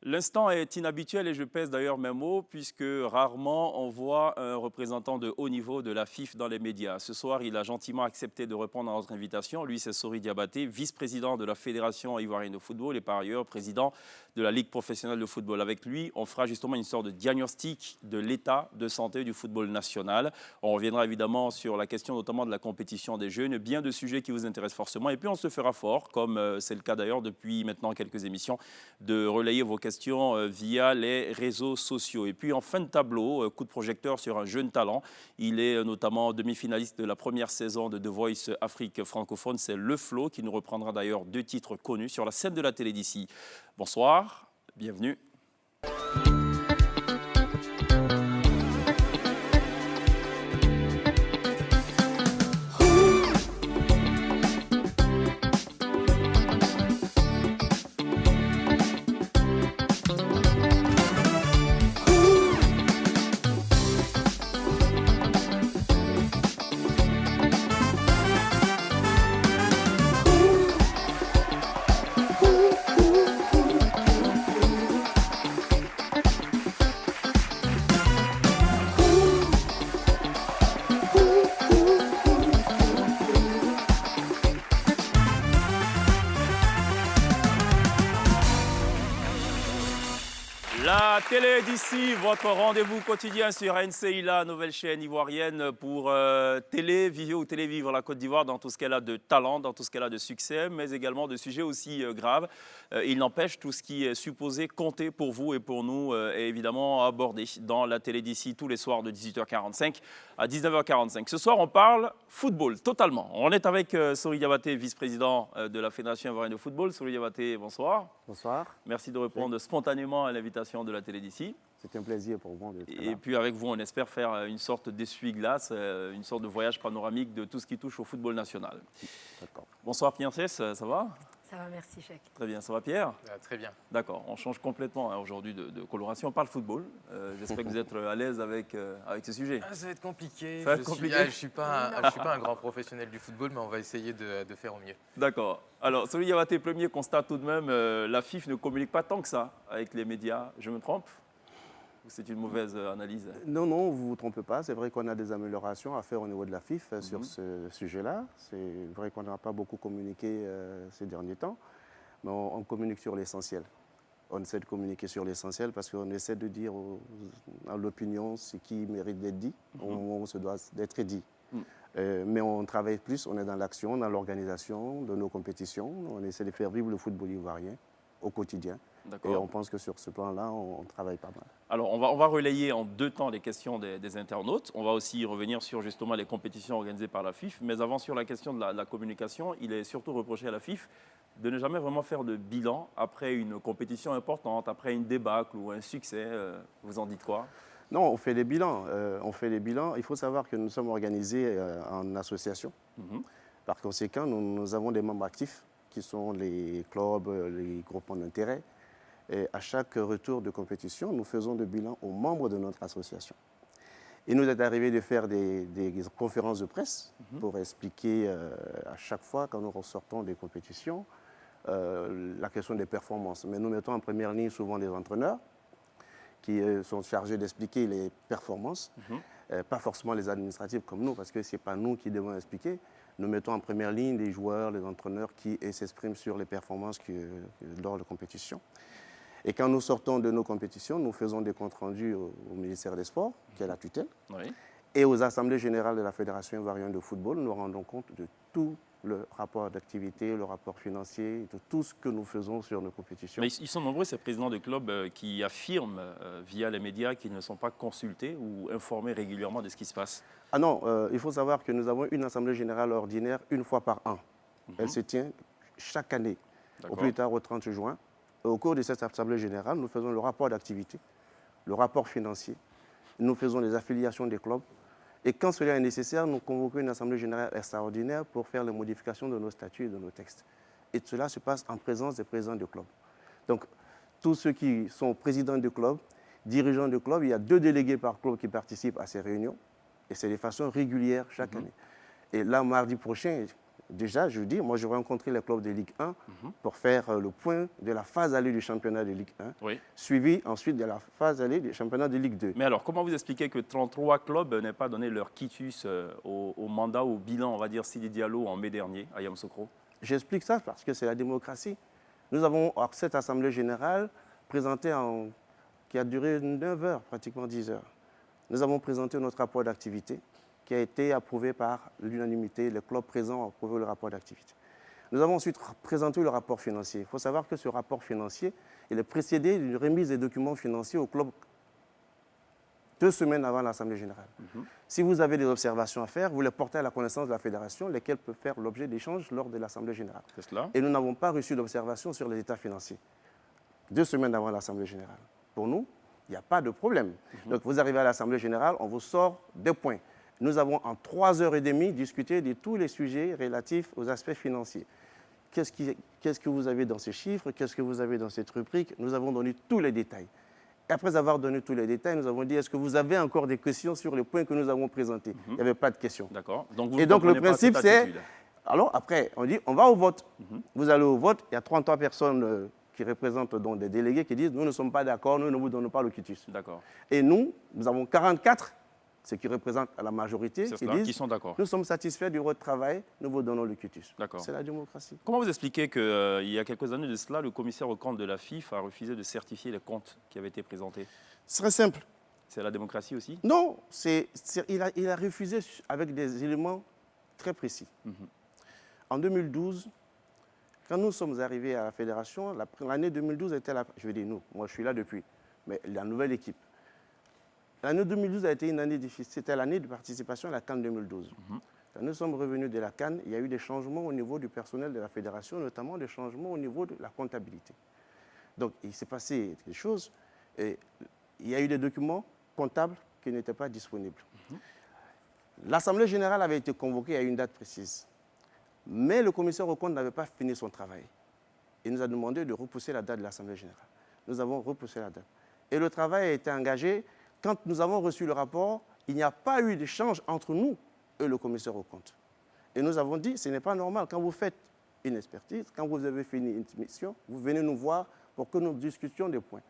L'instant est inhabituel et je pèse d'ailleurs mes mots puisque rarement on voit un représentant de haut niveau de la FIF dans les médias. Ce soir, il a gentiment accepté de répondre à notre invitation. Lui, c'est Sori Diabaté, vice-président de la Fédération ivoirienne de football et par ailleurs président de la Ligue professionnelle de football. Avec lui, on fera justement une sorte de diagnostic de l'état de santé du football national. On reviendra évidemment sur la question notamment de la compétition des jeunes, bien de sujets qui vous intéressent forcément. Et puis on se fera fort, comme c'est le cas d'ailleurs depuis maintenant quelques émissions, de relayer vos questions via les réseaux sociaux. Et puis en fin de tableau, coup de projecteur sur un jeune talent. Il est notamment demi-finaliste de la première saison de The Voice Afrique francophone. C'est Le Flo qui nous reprendra d'ailleurs 2 titres connus sur la scène de la télé d'ici. Bonsoir, bienvenue. La télé d'ici, votre rendez-vous quotidien sur NCI, la nouvelle chaîne ivoirienne pour télé, vivre ou télévivre la Côte d'Ivoire dans tout ce qu'elle a de talent, dans tout ce qu'elle a de succès, mais également de sujets aussi graves. Il n'empêche, tout ce qui est supposé compter pour vous et pour nous est évidemment abordé dans la télé d'ici tous les soirs de 18h45 à 19h45. Ce soir, on parle football, totalement. On est avec Sori Diabaté, vice-président de la Fédération ivoirienne de football. Sori Diabaté, bonsoir. Bonsoir. Merci de répondre spontanément à l'invitation de la télé d'ici. C'est un plaisir pour moi d'être là. Et puis avec vous, on espère faire une sorte d'essuie-glace, une sorte de voyage panoramique de tout ce qui touche au football national. D'accord. Bonsoir Pierre Cess, ça va? Ça va, merci, Chèque. Très bien, ça va Pierre? Très bien. D'accord, on change complètement aujourd'hui de coloration. On parle football. J'espère que vous êtes à l'aise avec ce sujet. Ça va être compliqué. Ça va être compliqué. Je ne suis pas un grand professionnel du football, mais on va essayer de faire au mieux. D'accord. Alors, Sori Diabaté, premier constat tout de même, la FIF ne communique pas tant que ça avec les médias. Je me trompe? Ou c'est une mauvaise analyse? Non, vous ne vous trompez pas. C'est vrai qu'on a des améliorations à faire au niveau de la FIF sur ce sujet-là. C'est vrai qu'on n'a pas beaucoup communiqué ces derniers temps, mais on communique sur l'essentiel. On essaie de communiquer sur l'essentiel parce qu'on essaie de dire à l'opinion ce qui mérite d'être dit, au moment où ça doit être dit. Mais on travaille plus, on est dans l'action, dans l'organisation de nos compétitions. On essaie de faire vivre le football ivoirien au quotidien. Et on pense que sur ce plan-là, on travaille pas mal. Alors, on va relayer en 2 temps les questions des internautes. On va aussi revenir sur justement les compétitions organisées par la FIF. Mais avant, sur la question de la communication, il est surtout reproché à la FIF de ne jamais vraiment faire de bilan après une compétition importante, après une débâcle ou un succès. Vous en dites quoi? Non, on fait des bilans. Il faut savoir que nous sommes organisés en association. Par conséquent, nous avons des membres actifs qui sont les clubs, les groupements d'intérêt. Et à chaque retour de compétition, nous faisons des bilans aux membres de notre association. Il nous est arrivé de faire des conférences de presse pour expliquer à chaque fois, quand nous ressortons des compétitions, la question des performances. Mais nous mettons en première ligne souvent les entraîneurs qui sont chargés d'expliquer les performances, pas forcément les administratifs comme nous, parce que ce n'est pas nous qui devons expliquer. Nous mettons en première ligne les joueurs, les entraîneurs qui s'expriment sur les performances lors de compétitions. Et quand nous sortons de nos compétitions, nous faisons des comptes rendus au ministère des Sports, qui est la tutelle, et aux assemblées générales de la Fédération ivoirienne de football. Nous rendons compte de tout le rapport d'activité, le rapport financier, de tout ce que nous faisons sur nos compétitions. Mais ils sont nombreux, ces présidents de clubs, qui affirment via les médias qu'ils ne sont pas consultés ou informés régulièrement de ce qui se passe. Ah non, il faut savoir que nous avons une assemblée générale ordinaire une fois par an. Elle se tient chaque année, au plus tard au 30 juin. Au cours de cette assemblée générale, nous faisons le rapport d'activité, le rapport financier, nous faisons les affiliations des clubs. Et quand cela est nécessaire, nous convoquons une assemblée générale extraordinaire pour faire les modifications de nos statuts et de nos textes. Et cela se passe en présence des présidents de clubs. Donc, tous ceux qui sont présidents de clubs, dirigeants de clubs, il y a 2 délégués par club qui participent à ces réunions. Et c'est de façon régulière chaque année. Et là, mardi prochain, déjà, je dis, moi, j'aurais rencontré les clubs de Ligue 1 pour faire le point de la phase allée du championnat de Ligue 1, suivi ensuite de la phase allée du championnat de Ligue 2. Mais alors, comment vous expliquez que 33 clubs n'aient pas donné leur quitus au mandat, au bilan, on va dire, Sidi Diallo en mai dernier à Yamoussoukro? J'explique ça parce que c'est la démocratie. Nous avons, cette Assemblée générale, qui a duré 9 heures, pratiquement 10 heures. Nous avons présenté notre rapport d'activité qui a été approuvé par l'unanimité. Les clubs présents ont approuvé le rapport d'activité. Nous avons ensuite présenté le rapport financier. Il faut savoir que ce rapport financier, il est précédé d'une remise des documents financiers au club 2 semaines avant l'Assemblée générale. Si vous avez des observations à faire, vous les portez à la connaissance de la Fédération, lesquelles peuvent faire l'objet d'échanges lors de l'Assemblée générale. C'est cela. Et nous n'avons pas reçu d'observation sur les états financiers 2 semaines avant l'Assemblée générale. Pour nous, il n'y a pas de problème. Donc vous arrivez à l'Assemblée générale, on vous sort des points. Nous avons en 3h30 discuté de tous les sujets relatifs aux aspects financiers. Qu'est-ce que vous avez dans ces chiffres? Qu'est-ce que vous avez dans cette rubrique? Nous avons donné tous les détails. Et après avoir donné tous les détails, nous avons dit, est-ce que vous avez encore des questions sur les points que nous avons présentés? Il n'y avait pas de questions. D'accord. Et donc le principe, c'est... Alors après, on dit, on va au vote. Vous allez au vote, il y a 33 personnes qui représentent donc des délégués qui disent, nous ne sommes pas d'accord, nous ne vous donnons pas le quitus. D'accord. Et nous avons 44, ce qui représente la majorité, qui sont d'accord. Nous sommes satisfaits du votre travail, nous vous donnons le quitus. D'accord. C'est la démocratie. Comment vous expliquez qu'il y a quelques années de cela, le commissaire aux comptes de la FIF a refusé de certifier les comptes qui avaient été présentés? C'est très simple. C'est la démocratie aussi? Non, il a refusé avec des éléments très précis. En 2012, quand nous sommes arrivés à la fédération, l'année 2012 était je vais dire nous, moi je suis là depuis, mais la nouvelle équipe. L'année 2012 a été une année difficile. C'était l'année de participation à la CAN 2012. Quand nous sommes revenus de la CAN, il y a eu des changements au niveau du personnel de la fédération, notamment des changements au niveau de la comptabilité. Donc il s'est passé des choses et il y a eu des documents comptables qui n'étaient pas disponibles. L'Assemblée générale avait été convoquée à une date précise. Mais le commissaire aux comptes n'avait pas fini son travail. Il nous a demandé de repousser la date de l'Assemblée générale. Nous avons repoussé la date. Et le travail a été engagé. Quand nous avons reçu le rapport, il n'y a pas eu d'échange entre nous et le commissaire aux comptes. Et nous avons dit, ce n'est pas normal. Quand vous faites une expertise, quand vous avez fini une mission, vous venez nous voir pour que nous discutions des points.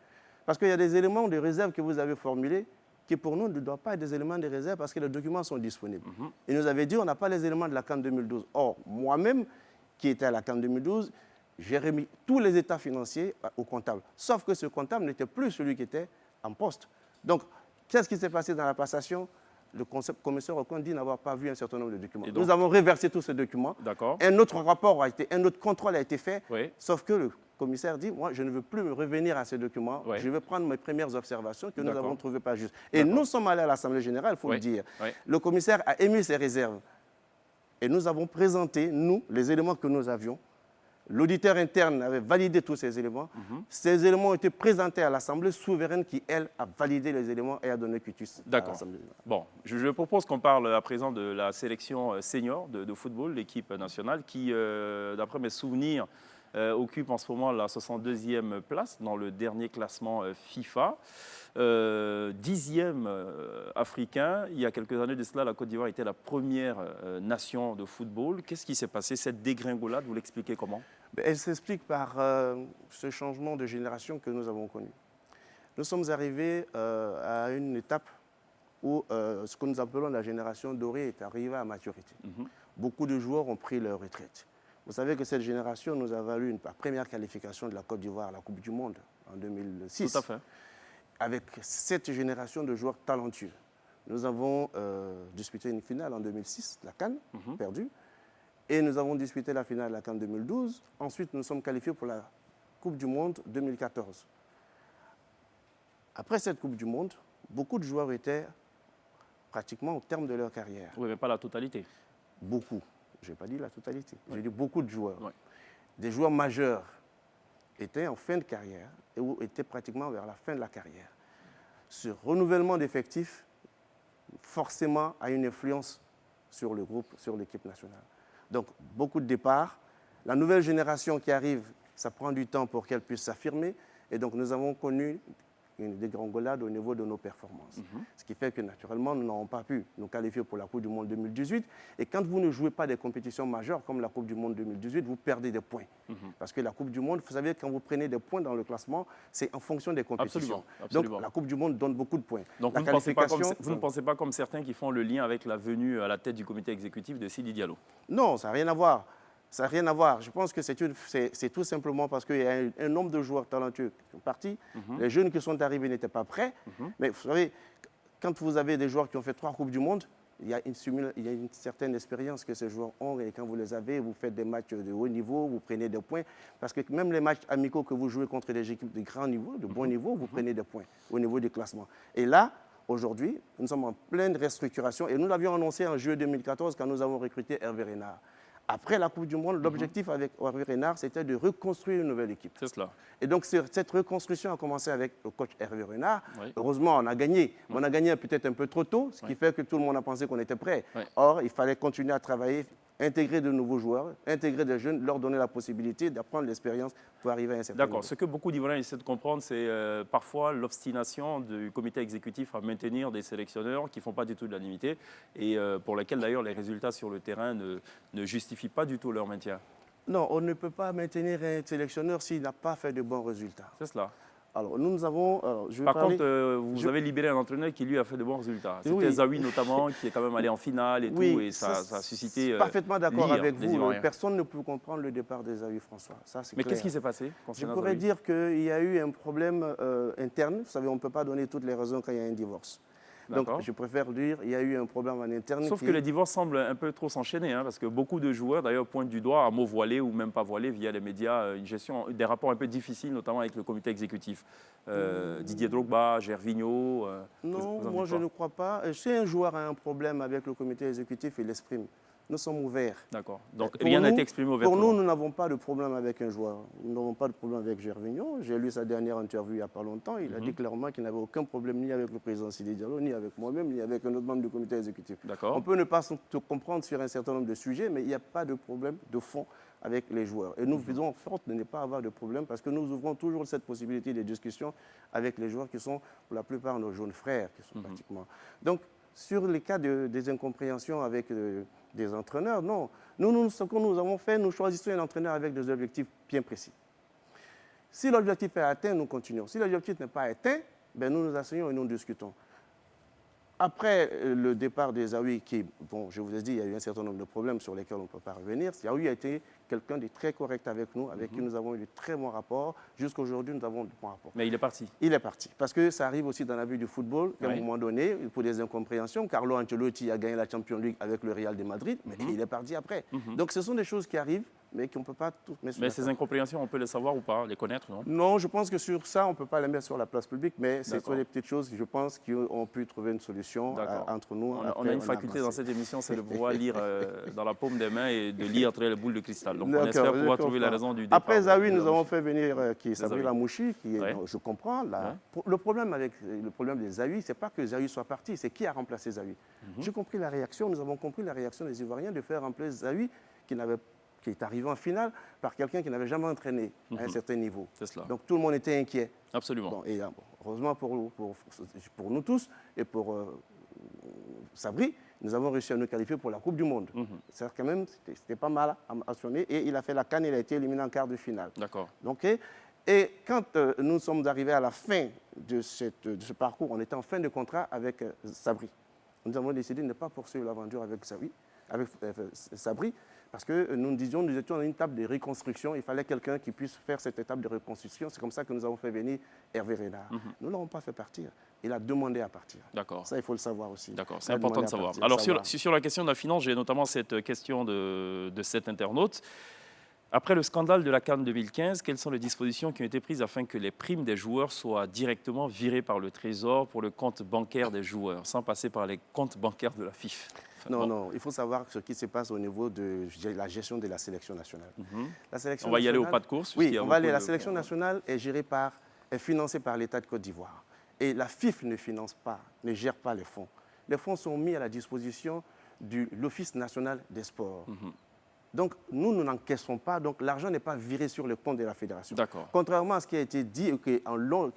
Parce qu'il y a des éléments de réserve que vous avez formulés qui pour nous ne doivent pas être des éléments de réserve parce que les documents sont disponibles. Il nous avait dit on n'a pas les éléments de la CAN 2012. Or, moi-même, qui étais à la CAN 2012, j'ai remis tous les états financiers au comptable. Sauf que ce comptable n'était plus celui qui était en poste. Donc, qu'est-ce qui s'est passé dans la passation? Le commissaire au compte dit n'avoir pas vu un certain nombre de documents. Donc, nous avons reversé tous ces documents. Un autre un autre contrôle a été fait, sauf que le commissaire dit, moi, je ne veux plus me revenir à ces documents, je vais prendre mes premières observations que nous avons trouvées pas justes. Et nous sommes allés à l'Assemblée générale, il faut le dire. Le commissaire a émis ses réserves. Et nous avons présenté, nous, les éléments que nous avions. L'auditeur interne avait validé tous ces éléments. Ces éléments ont été présentés à l'Assemblée souveraine qui, elle, a validé les éléments et a donné quitus à l'Assemblée générale. Bon, je propose qu'on parle à présent de la sélection senior de football, l'équipe nationale, qui, d'après mes souvenirs, occupe en ce moment la 62e place dans le dernier classement FIFA. 10e africain. Il y a quelques années de cela, la Côte d'Ivoire était la première nation de football. Qu'est-ce qui s'est passé, cette dégringolade? Vous l'expliquez comment? Elle s'explique par ce changement de génération que nous avons connu. Nous sommes arrivés à une étape où ce que nous appelons la génération dorée est arrivée à maturité. Beaucoup de joueurs ont pris leur retraite. Vous savez que cette génération nous a valu la première qualification de la Côte d'Ivoire à la Coupe du Monde en 2006. Tout à fait. Avec cette génération de joueurs talentueux. Nous avons disputé une finale en 2006, la CAN, perdue. Et nous avons disputé la finale de la CAN 2012. Ensuite, nous sommes qualifiés pour la Coupe du Monde 2014. Après cette Coupe du Monde, beaucoup de joueurs étaient pratiquement au terme de leur carrière. Oui, mais pas la totalité. Beaucoup. Je n'ai pas dit la totalité. J'ai dit beaucoup de joueurs. Des joueurs majeurs étaient en fin de carrière et ou étaient pratiquement vers la fin de la carrière. Ce renouvellement d'effectifs, forcément, a une influence sur le groupe, sur l'équipe nationale. Donc, beaucoup de départs. La nouvelle génération qui arrive, ça prend du temps pour qu'elle puisse s'affirmer. Et donc, nous avons connu une dégringolade au niveau de nos performances. Ce qui fait que naturellement, nous n'avons pas pu nous qualifier pour la Coupe du Monde 2018. Et quand vous ne jouez pas des compétitions majeures comme la Coupe du Monde 2018, vous perdez des points. Parce que la Coupe du Monde, vous savez, quand vous prenez des points dans le classement, c'est en fonction des compétitions. Absolument. Donc la Coupe du Monde donne beaucoup de points. Donc vous ne pensez pas comme certains qui font le lien avec la venue à la tête du comité exécutif de Sidi Diallo? Non, ça n'a rien à voir. Ça n'a rien à voir. Je pense que c'est tout simplement parce qu'il y a un nombre de joueurs talentueux qui sont partis. Les jeunes qui sont arrivés n'étaient pas prêts. Mais vous savez, quand vous avez des joueurs qui ont fait 3 Coupes du Monde, il y a une certaine expérience que ces joueurs ont. Et quand vous les avez, vous faites des matchs de haut niveau, vous prenez des points. Parce que même les matchs amicaux que vous jouez contre des équipes de grand niveau, de bon niveau, vous prenez des points au niveau du classement. Et là, aujourd'hui, nous sommes en pleine restructuration. Et nous l'avions annoncé en juillet 2014 quand nous avons recruté Hervé Renard. Après la Coupe du Monde, l'objectif avec Hervé Renard, c'était de reconstruire une nouvelle équipe. C'est cela. Et donc, cette reconstruction a commencé avec le coach Hervé Renard. Oui. Heureusement, on a gagné. On a gagné peut-être un peu trop tôt, ce qui fait que tout le monde a pensé qu'on était prêt. Or, il fallait continuer à travailler, intégrer de nouveaux joueurs, intégrer des jeunes, leur donner la possibilité d'apprendre l'expérience pour arriver à un certain niveau. D'accord. Ce que beaucoup d'Ivoiriens essaient de comprendre, c'est parfois l'obstination du comité exécutif à maintenir des sélectionneurs qui ne font pas du tout de l'unanimité et pour lesquels d'ailleurs les résultats sur le terrain ne justifient pas du tout leur maintien. Non, on ne peut pas maintenir un sélectionneur s'il n'a pas fait de bons résultats. C'est cela. Alors, nous avons... Par contre, vous avez libéré un entraîneur qui, lui, a fait de bons résultats. C'était Zawi, notamment, qui est quand même allé en finale et tout, et ça a suscité... Je suis parfaitement d'accord avec vous. Ivoiriens. Personne ne peut comprendre le départ de Zawi François. Ça, c'est Mais clair. qu'est-ce qui s'est passé Je pourrais dire qu'il y a eu un problème interne. Vous savez, on ne peut pas donner toutes les raisons quand il y a un divorce. Donc, je préfère dire qu'il y a eu un problème en interne. Sauf que les divorces semblent un peu trop s'enchaîner, hein, parce que beaucoup de joueurs, d'ailleurs, pointent du doigt à mots voilés ou même pas voilés via les médias, une gestion, des rapports un peu difficiles, notamment avec le comité exécutif. Didier Drogba, Gervinho... non, moi je ne crois pas. Si un joueur a un problème avec le comité exécutif, il l'exprime. Nous sommes ouverts. D'accord. Donc rien n'a été exprimé ouvertement. Pour nous, nous n'avons pas de problème avec un joueur. Nous n'avons pas de problème avec Gervinho. J'ai lu sa dernière interview il n'y a pas longtemps. Il a dit clairement qu'il n'avait aucun problème ni avec le président Sidi Diallo, ni avec moi-même, ni avec un autre membre du comité exécutif. D'accord. On peut ne pas se comprendre sur un certain nombre de sujets, mais il n'y a pas de problème de fond avec les joueurs. Et nous faisons en sorte de ne pas avoir de problème parce que nous ouvrons toujours cette possibilité de discussion avec les joueurs qui sont pour la plupart nos jeunes frères, qui sont pratiquement. Donc, sur les cas des incompréhensions avec des entraîneurs, non. Nous, ce que nous avons fait, nous choisissons un entraîneur avec des objectifs bien précis. Si l'objectif est atteint, nous continuons. Si l'objectif n'est pas atteint, ben nous nous asseyons et nous discutons. Après le départ des Zawi, qui, bon, je vous ai dit, il y a eu un certain nombre de problèmes sur lesquels on ne peut pas revenir. Zawi a été quelqu'un de très correct avec nous, avec qui nous avons eu de très bons rapports. Jusqu'à aujourd'hui, nous avons de bons rapports. Mais il est parti. Il est parti. Parce que ça arrive aussi dans la vie du football, qu'à un moment donné, pour des incompréhensions, Carlo Ancelotti a gagné la Champions League avec le Real de Madrid, mais il est parti après. Donc ce sont des choses qui arrivent, mais qu'on ne peut pas tout mettre sur la Mais ces incompréhensions, on peut les savoir ou pas, les connaître, non? Non, je pense que sur ça, on ne peut pas les mettre sur la place publique, mais ce sont des petites choses, je pense, qu'on peut trouver une solution entre nous. On a une faculté dans cette émission, c'est de pouvoir lire dans la paume des mains et de lire entre les boules de cristal. Donc on espère pouvoir trouver la raison du départ. Après Zawi, nous avons fait venir Sabri Lamouchi, qui est, je comprends. Le problème des Zawi, ce n'est pas que Zawi soit parti, c'est qui a remplacé Zawi. J'ai compris la réaction, nous avons compris la réaction des Ivoiriens de faire remplacer Zawi, qui est arrivé en finale par quelqu'un qui n'avait jamais entraîné à un certain niveau. C'est cela. Donc tout le monde était inquiet. Absolument. Bon, et heureusement pour nous tous et pour Sabri, nous avons réussi à nous qualifier pour la Coupe du Monde. C'est quand même, c'était pas mal à sonner. Et il a fait la CAN, il a été éliminé en quart de finale. D'accord. Donc, et quand nous sommes arrivés à la fin de ce parcours, on était en fin de contrat avec Sabri. Nous avons décidé de ne pas poursuivre l'aventure avec Sabri, parce que nous étions dans une étape de reconstruction. Il fallait quelqu'un qui puisse faire cette étape de reconstruction. C'est comme ça que nous avons fait venir Hervé Renard. Nous ne l'avons pas fait partir. Il a demandé à partir. D'accord. Ça, il faut le savoir aussi. D'accord, c'est important de savoir. Alors, sur la question de la finance, j'ai notamment cette question de cet internaute. Après le scandale de la CAN 2015, quelles sont les dispositions qui ont été prises afin que les primes des joueurs soient directement virées par le Trésor pour le compte bancaire des joueurs, sans passer par les comptes bancaires de la FIF? Non, il faut savoir ce qui se passe au niveau de la gestion de la sélection nationale. On va y aller au pas de course. Oui, on va aller. La sélection nationale est financée par l'État de Côte d'Ivoire. Et la FIF ne gère pas les fonds. Les fonds sont mis à la disposition de l'Office national des sports. Donc, nous n'encaissons pas. Donc, l'argent n'est pas viré sur le compte de la fédération. D'accord. Contrairement à ce qui a été dit et que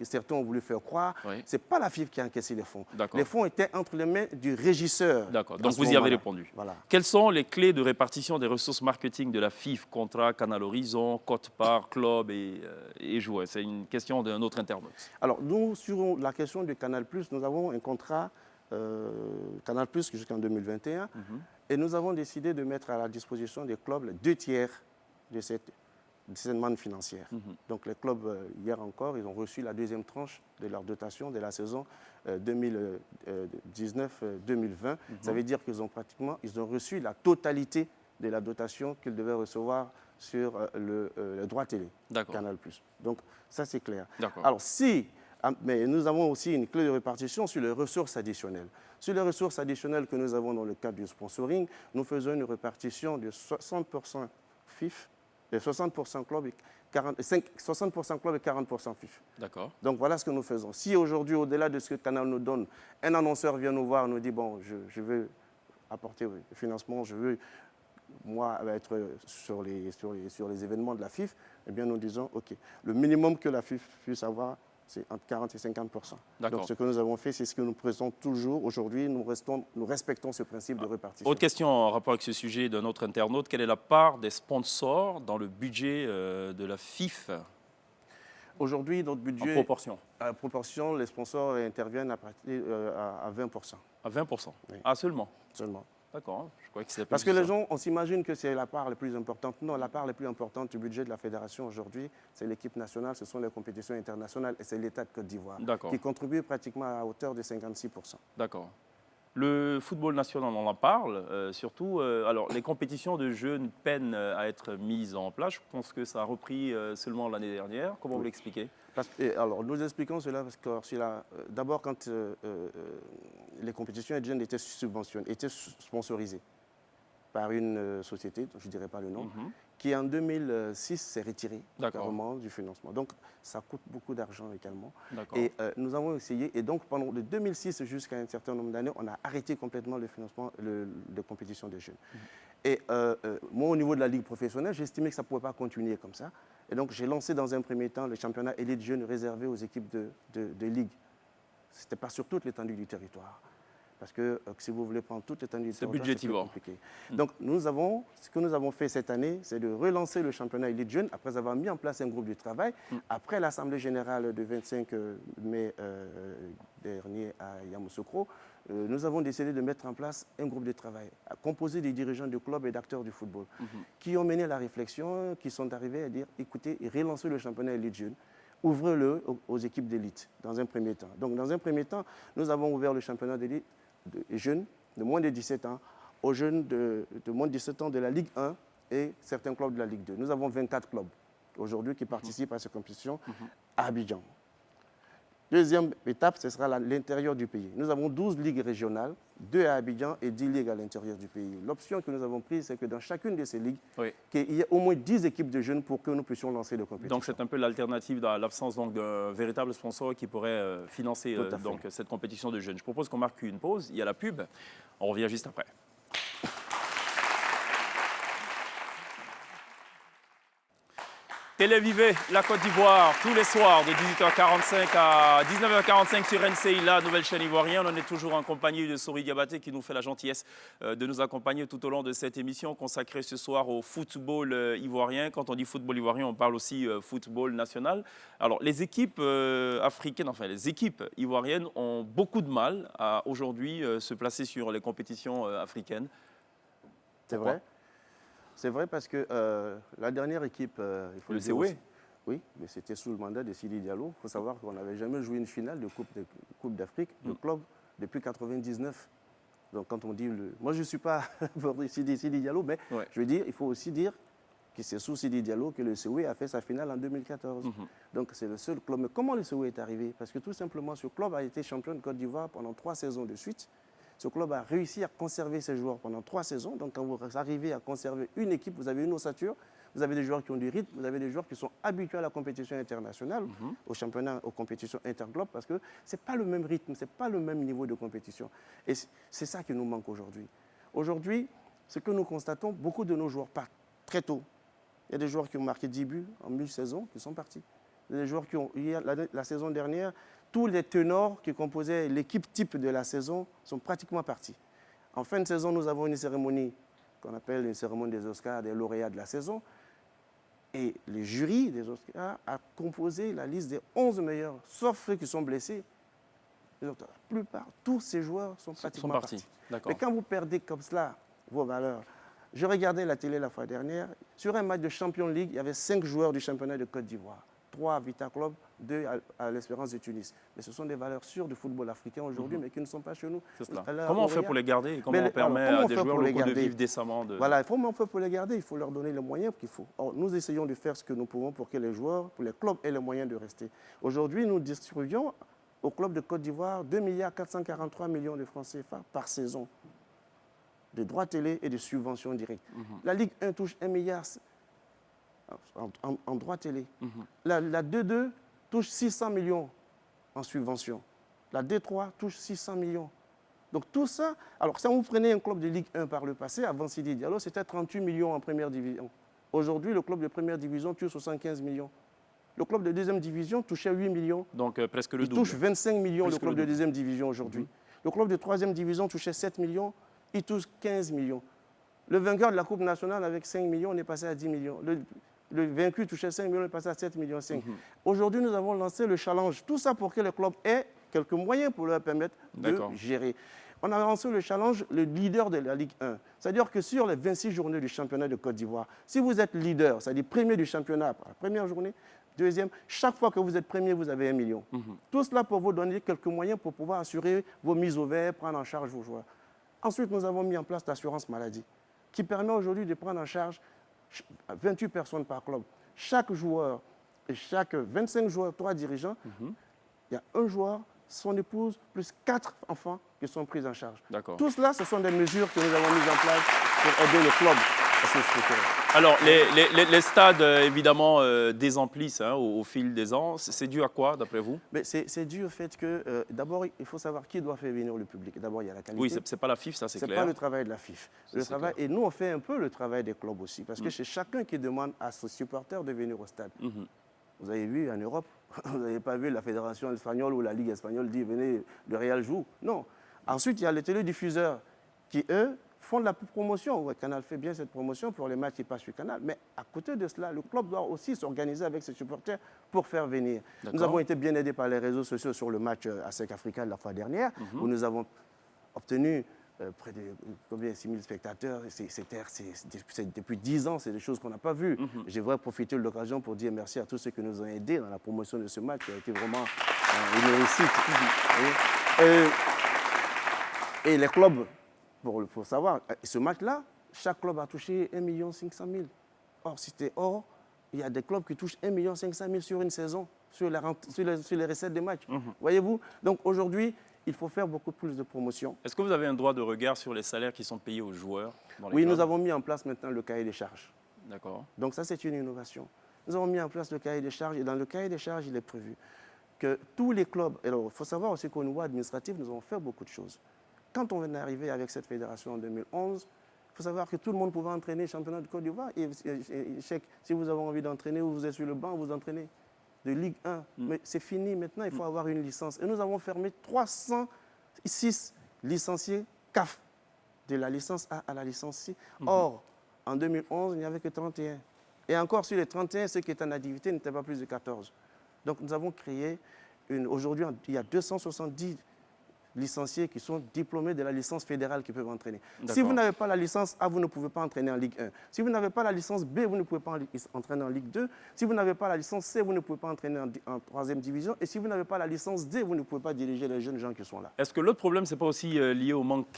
certains ont voulu faire croire, Oui. ce n'est pas la FIF qui a encaissé les fonds. D'accord. Les fonds étaient entre les mains du régisseur. D'accord. à Donc, ce vous y avez moment-là. répondu. Voilà. Quelles sont les clés de répartition des ressources marketing de la FIF, contrat, Canal Horizon, cote-part, club et joueurs? C'est une question d'un autre internaute. Alors, nous, sur la question du Canal+, nous avons un contrat Canal+, jusqu'en 2021. Et nous avons décidé de mettre à la disposition des clubs les 2/3 de cette manne financière. Donc les clubs, hier encore, ils ont reçu la deuxième tranche de leur dotation de la saison 2019-2020. Ça veut dire qu'ils ont reçu la totalité de la dotation qu'ils devaient recevoir sur le droit télé, Canal+. Donc ça, c'est clair. Alors mais nous avons aussi une clé de répartition sur les ressources additionnelles. Sur les ressources additionnelles que nous avons dans le cadre du sponsoring, nous faisons une répartition de 60% FIF, de 60% club et 40% FIF. D'accord. Donc voilà ce que nous faisons. Si aujourd'hui, au-delà de ce que le Canal nous donne, un annonceur vient nous voir, nous dit bon, je veux apporter le financement, je veux moi être sur les événements de la FIF, eh bien nous disons ok, le minimum que la FIF puisse avoir, c'est entre 40 et 50%. Donc ce que nous avons fait, c'est ce que nous présentons toujours. Aujourd'hui, nous respectons ce principe de répartition. Autre question en rapport avec ce sujet d'un autre internaute. Quelle est la part des sponsors dans le budget de la FIF? Aujourd'hui, notre budget... En proportion? En proportion, les sponsors interviennent à 20%. À 20%? Oui. Ah, seulement? Seulement. D'accord. Je crois que c'est Parce que les gens, on s'imagine que c'est la part la plus importante. Non, la part la plus importante du budget de la fédération aujourd'hui, c'est l'équipe nationale, ce sont les compétitions internationales et c'est l'État de Côte d'Ivoire qui contribue pratiquement à hauteur de 56%. D'accord. Le football national, on en parle, surtout. Alors, les compétitions de jeunes peinent à être mises en place. Je pense que ça a repris seulement l'année dernière. Comment vous l'expliquez? Alors, nous expliquons cela parce que d'abord, quand les compétitions de jeunes étaient subventionnées, étaient sponsorisées par une société, dont je ne dirai pas le nom, qui en 2006 s'est retirée carrément du financement. Donc, ça coûte beaucoup d'argent également. Et nous avons essayé, et donc pendant de 2006 jusqu'à un certain nombre d'années, on a arrêté complètement le financement de compétitions de jeunes. Et moi, au niveau de la ligue professionnelle, j'ai estimé que ça ne pouvait pas continuer comme ça. Et donc, j'ai lancé dans un premier temps le championnat élite jeune réservé aux équipes de ligue. Ce n'était pas sur toute l'étendue du territoire. Parce que si vous voulez prendre toute l'étendue du territoire, c'est compliqué. Donc, ce que nous avons fait cette année, c'est de relancer le championnat élite jeune après avoir mis en place un groupe de travail. Après l'Assemblée générale du 25 mai dernier à Yamoussoukro, nous avons décidé de mettre en place un groupe de travail composé des dirigeants du club et d'acteurs du football qui ont mené la réflexion, qui sont arrivés à dire, écoutez, relancez le championnat élite jeune. Ouvrez-le aux équipes d'élite dans un premier temps. Donc, dans un premier temps, nous avons ouvert le championnat d'élite des jeunes de moins de 17 ans aux jeunes de moins de 17 ans de la Ligue 1 et certains clubs de la Ligue 2. Nous avons 24 clubs aujourd'hui qui participent à ces compétitions à Abidjan. Deuxième étape, ce sera l'intérieur du pays. Nous avons 12 ligues régionales, 2 à Abidjan et 10 ligues à l'intérieur du pays. L'option que nous avons prise, c'est que dans chacune de ces ligues, qu'il y ait au moins 10 équipes de jeunes pour que nous puissions lancer des compétitions. Donc c'est un peu l'alternative dans l'absence d'un véritable sponsor qui pourrait financer donc, cette compétition de jeunes. Je propose qu'on marque une pause. Il y a la pub. On revient juste après. Télévivez la Côte d'Ivoire tous les soirs de 18h45 à 19h45 sur NCI, la nouvelle chaîne ivoirienne. On est toujours en compagnie de Sori Diabaté qui nous fait la gentillesse de nous accompagner tout au long de cette émission consacrée ce soir au football ivoirien. Quand on dit football ivoirien, on parle aussi football national. Alors les équipes africaines, enfin les équipes ivoiriennes ont beaucoup de mal à aujourd'hui se placer sur les compétitions africaines. C'est vrai. C'est vrai parce que la dernière équipe, il faut le dire aussi, oui, mais c'était sous le mandat de Sidi Diallo. Il faut savoir qu'on n'avait jamais joué une finale de Coupe d'Afrique, de club, depuis 1999. Donc quand on dit... Moi, je ne suis pas pour Sidi Diallo, mais je veux dire, il faut aussi dire que c'est sous Sidi Diallo que le COE a fait sa finale en 2014. Donc c'est le seul club. Mais comment le COE est arrivé? Parce que tout simplement, ce club a été champion de Côte d'Ivoire pendant 3 saisons de suite. Ce club a réussi à conserver ses joueurs pendant 3 saisons. Donc, quand vous arrivez à conserver une équipe, vous avez une ossature, vous avez des joueurs qui ont du rythme, vous avez des joueurs qui sont habitués à la compétition internationale, au championnat, aux compétitions interclubs, parce que ce n'est pas le même rythme, ce n'est pas le même niveau de compétition. Et c'est ça qui nous manque aujourd'hui. Aujourd'hui, ce que nous constatons, beaucoup de nos joueurs partent très tôt. Il y a des joueurs qui ont marqué 10 buts en mi-saison qui sont partis. Il y a des joueurs qui ont, la saison dernière, tous les ténors qui composaient l'équipe type de la saison sont pratiquement partis. En fin de saison, nous avons une cérémonie qu'on appelle une cérémonie des Oscars, des lauréats de la saison. Et le jury des Oscars a composé la liste des 11 meilleurs, sauf ceux qui sont blessés. La plupart, tous ces joueurs sont pratiquement partis. Mais quand vous perdez comme cela vos valeurs, je regardais la télé la fois dernière, sur un match de Champions League, il y avait 5 joueurs du championnat de Côte d'Ivoire. 3 à Vita Club, 2 à l'Espérance de Tunis. Mais ce sont des valeurs sûres du football africain aujourd'hui, mais qui ne sont pas chez nous. Comment on fait pour les garder et comment on permet à des joueurs locaux de vivre décemment Voilà, comment on fait pour les garder? Il faut leur donner les moyens qu'il faut. Or, nous essayons de faire ce que nous pouvons pour que les joueurs, pour les clubs aient les moyens de rester. Aujourd'hui, nous distribuons au club de Côte d'Ivoire 2,443 milliards de francs CFA par saison de droits télé et de subventions directes. La Ligue 1 touche 1 milliard en droits télé. La D2 touche 600 millions en subventions. La D3 touche 600 millions. Donc tout ça, alors si vous prenez un club de Ligue 1 par le passé, avant Sidi Diallo, c'était 38 millions en première division. Aujourd'hui, le club de première division touche 75 millions. Le club de deuxième division touchait 8 millions. Donc presque le double. Il touche 25 millions, le club de deuxième division aujourd'hui. Le club de troisième division touchait 7 millions, il touche 15 millions. Le vainqueur de la Coupe nationale avec 5 millions, on est passé à 10 millions. Le vaincu touchait 5 millions, on est passé à 7 millions 5. Aujourd'hui, nous avons lancé le challenge. Tout ça pour que les clubs aient quelques moyens pour leur permettre de gérer. On a lancé le challenge, le leader de la Ligue 1. C'est-à-dire que sur les 26 journées du championnat de Côte d'Ivoire, si vous êtes leader, c'est-à-dire premier du championnat, la première journée, deuxième, chaque fois que vous êtes premier, vous avez 1 million. Tout cela pour vous donner quelques moyens pour pouvoir assurer vos mises au vert, prendre en charge vos joueurs. Ensuite, nous avons mis en place l'assurance maladie, qui permet aujourd'hui de prendre en charge 28 personnes par club. Chaque joueur et chaque 25 joueurs, 3 dirigeants, il y a un joueur, son épouse, plus 4 enfants qui sont pris en charge. Tout cela, ce sont des mesures que nous avons mises en place pour aider le club à se structurer. Alors, les stades, évidemment, désemplissent au fil des ans. C'est dû à quoi, d'après vous? C'est dû au fait que, d'abord, il faut savoir qui doit faire venir le public. D'abord, il y a la qualité. Oui, ce n'est pas la FIF, ça c'est clair. Ce n'est pas le travail de la FIF. Et nous, on fait un peu le travail des clubs aussi, parce que c'est chacun qui demande à ses supporters de venir au stade. Vous avez vu en Europe, vous n'avez pas vu la Fédération espagnole ou la Ligue espagnole dire venez, le Real joue. Non. Ensuite, il y a les télédiffuseurs qui, eux, font de la promotion. Ouais, Canal fait bien cette promotion pour les matchs qui passent sur Canal. Mais à côté de cela, le club doit aussi s'organiser avec ses supporters pour faire venir. Nous avons été bien aidés par les réseaux sociaux sur le match à Sec Africa la fois dernière, où nous avons obtenu près de 6 000 spectateurs. C'est depuis 10 ans, c'est des choses qu'on n'a pas vues. Je voudrais profiter de l'occasion pour dire merci à tous ceux qui nous ont aidés dans la promotion de ce match, qui a été vraiment une réussite. Et les clubs, pour savoir, ce match-là, chaque club a touché 1 500 000. Or, il y a des clubs qui touchent 1 500 000 sur une saison, sur les recettes des matchs. Voyez-vous? Donc aujourd'hui, il faut faire beaucoup plus de promotion. Est-ce que vous avez un droit de regard sur les salaires qui sont payés aux joueurs dans les Oui, clubs? nous avons mis en place maintenant le cahier des charges. D'accord. Donc ça, c'est une innovation. Nous avons mis en place le cahier des charges et dans le cahier des charges, il est prévu que tous les clubs... Alors, il faut savoir aussi qu'au niveau administratif, nous avons fait beaucoup de choses. Quand on est arrivé avec cette fédération en 2011, il faut savoir que tout le monde pouvait entraîner le championnat de Côte d'Ivoire. Et si vous avez envie d'entraîner ou vous êtes sur le banc, vous entraînez de Ligue 1. Mais c'est fini maintenant, il faut avoir une licence. Et nous avons fermé 306 licenciés CAF, de la licence A à la licence C. Or, en 2011, il n'y avait que 31. Et encore sur les 31, ceux qui étaient en activité n'étaient pas plus de 14. Donc nous avons créé, aujourd'hui, il y a 270 licenciés qui sont diplômés de la licence fédérale qui peuvent entraîner. Si vous n'avez pas la licence A, vous ne pouvez pas entraîner en Ligue 1. Si vous n'avez pas la licence B, vous ne pouvez pas entraîner en Ligue 2. Si vous n'avez pas la licence C, vous ne pouvez pas entraîner en troisième division. Et si vous n'avez pas la licence D, vous ne pouvez pas diriger les jeunes gens qui sont là. Est-ce que l'autre problème, ce n'est pas aussi lié au manque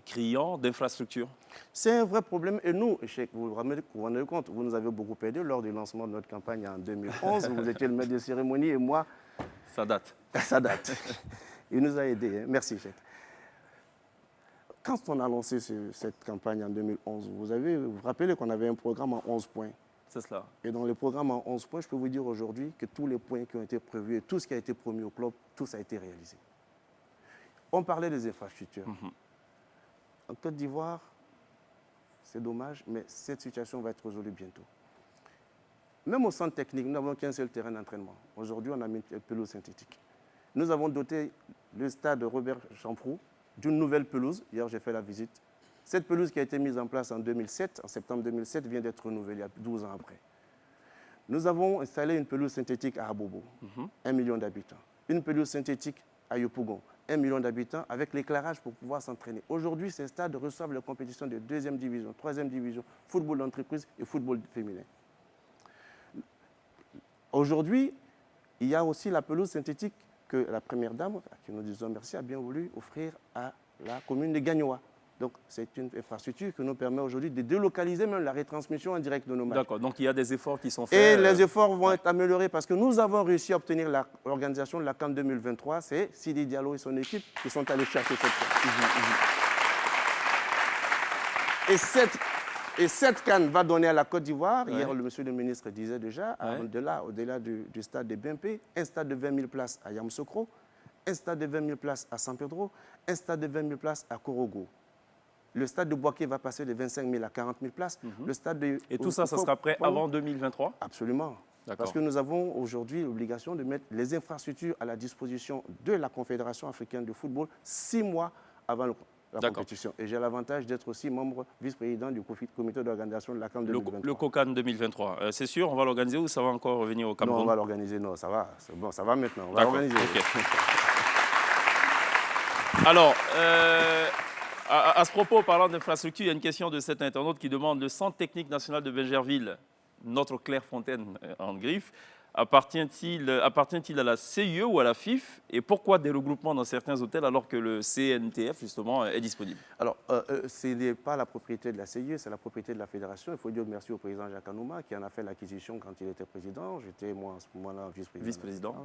criant d'infrastructures? C'est un vrai problème. Et nous, vous vous rendez compte, vous nous avez beaucoup aidé lors du lancement de notre campagne en 2011. Vous étiez le maître de cérémonie et moi... Ça date. Ça date. Il nous a aidés. Hein. Merci, Cheikh. Quand on a lancé cette campagne en 2011, vous vous rappelez qu'on avait un programme en 11 points. C'est cela. Et dans le programme en 11 points, je peux vous dire aujourd'hui que tous les points qui ont été prévus et tout ce qui a été promis au club, tout ça a été réalisé. On parlait des infrastructures. En Côte d'Ivoire, C'est dommage, mais cette situation va être résolue bientôt. Même au centre technique, nous n'avons qu'un seul terrain d'entraînement. Aujourd'hui, on a mis une pelouse synthétique. Nous avons doté le stade Robert Champroux d'une nouvelle pelouse. Hier, j'ai fait la visite. Cette pelouse qui a été mise en place en 2007, en septembre 2007, vient d'être renouvelée 12 ans après. Nous avons installé une pelouse synthétique à Abobo, 1 million d'habitants. Une pelouse synthétique à Yopougon, 1 million d'habitants, avec l'éclairage pour pouvoir s'entraîner. Aujourd'hui, ces stades reçoivent les compétitions de 2e division, 3e division, football d'entreprise et football féminin. Aujourd'hui, il y a aussi la pelouse synthétique que la première dame, à qui nous disons merci, a bien voulu offrir à la commune de Gagnoa. Donc, c'est une infrastructure qui nous permet aujourd'hui de délocaliser même la retransmission en direct de nos matchs. D'accord, donc il y a des efforts qui sont faits. Et les efforts vont être améliorés parce que nous avons réussi à obtenir l'organisation de la CAN 2023. C'est Sidi Diallo et son équipe qui sont allés chercher cette CAN. Et cette CAN va donner à la Côte d'Ivoire, hier monsieur le ministre disait déjà, au-delà du stade de BMP, un stade de 20 000 places à Yamoussoukro, un stade de 20 000 places à San Pedro, un stade de 20 000 places à Korogo. Le stade de Boaké va passer de 25 000 à 40 000 places. Le stade de, et tout ça, ça sera prêt avant 2023 ? Absolument. Parce que nous avons aujourd'hui l'obligation de mettre les infrastructures à la disposition de la Confédération africaine de football 6 mois avant la compétition. Et j'ai l'avantage d'être aussi membre vice-président du comité d'organisation de la CAN 2023. Le COCAN 2023. C'est sûr, on va l'organiser ou ça va encore revenir au Cameroun ? Non, on va l'organiser. Non, ça va. C'est bon, ça va maintenant. On va l'organiser. Okay. Alors, à ce propos, parlant d'infrastructure, il y a une question de cet internaute qui demande: le centre technique national de Bergerville, notre Clairefontaine en griffe, appartient-il à la CIE ou à la FIF? Et pourquoi des regroupements dans certains hôtels alors que le CNTF, justement, est disponible? Alors, ce n'est pas la propriété de la CIE, c'est la propriété de la fédération. Il faut dire merci au président Jacques Anouma qui en a fait l'acquisition quand il était président. J'étais, moi, à ce moment-là, vice-président.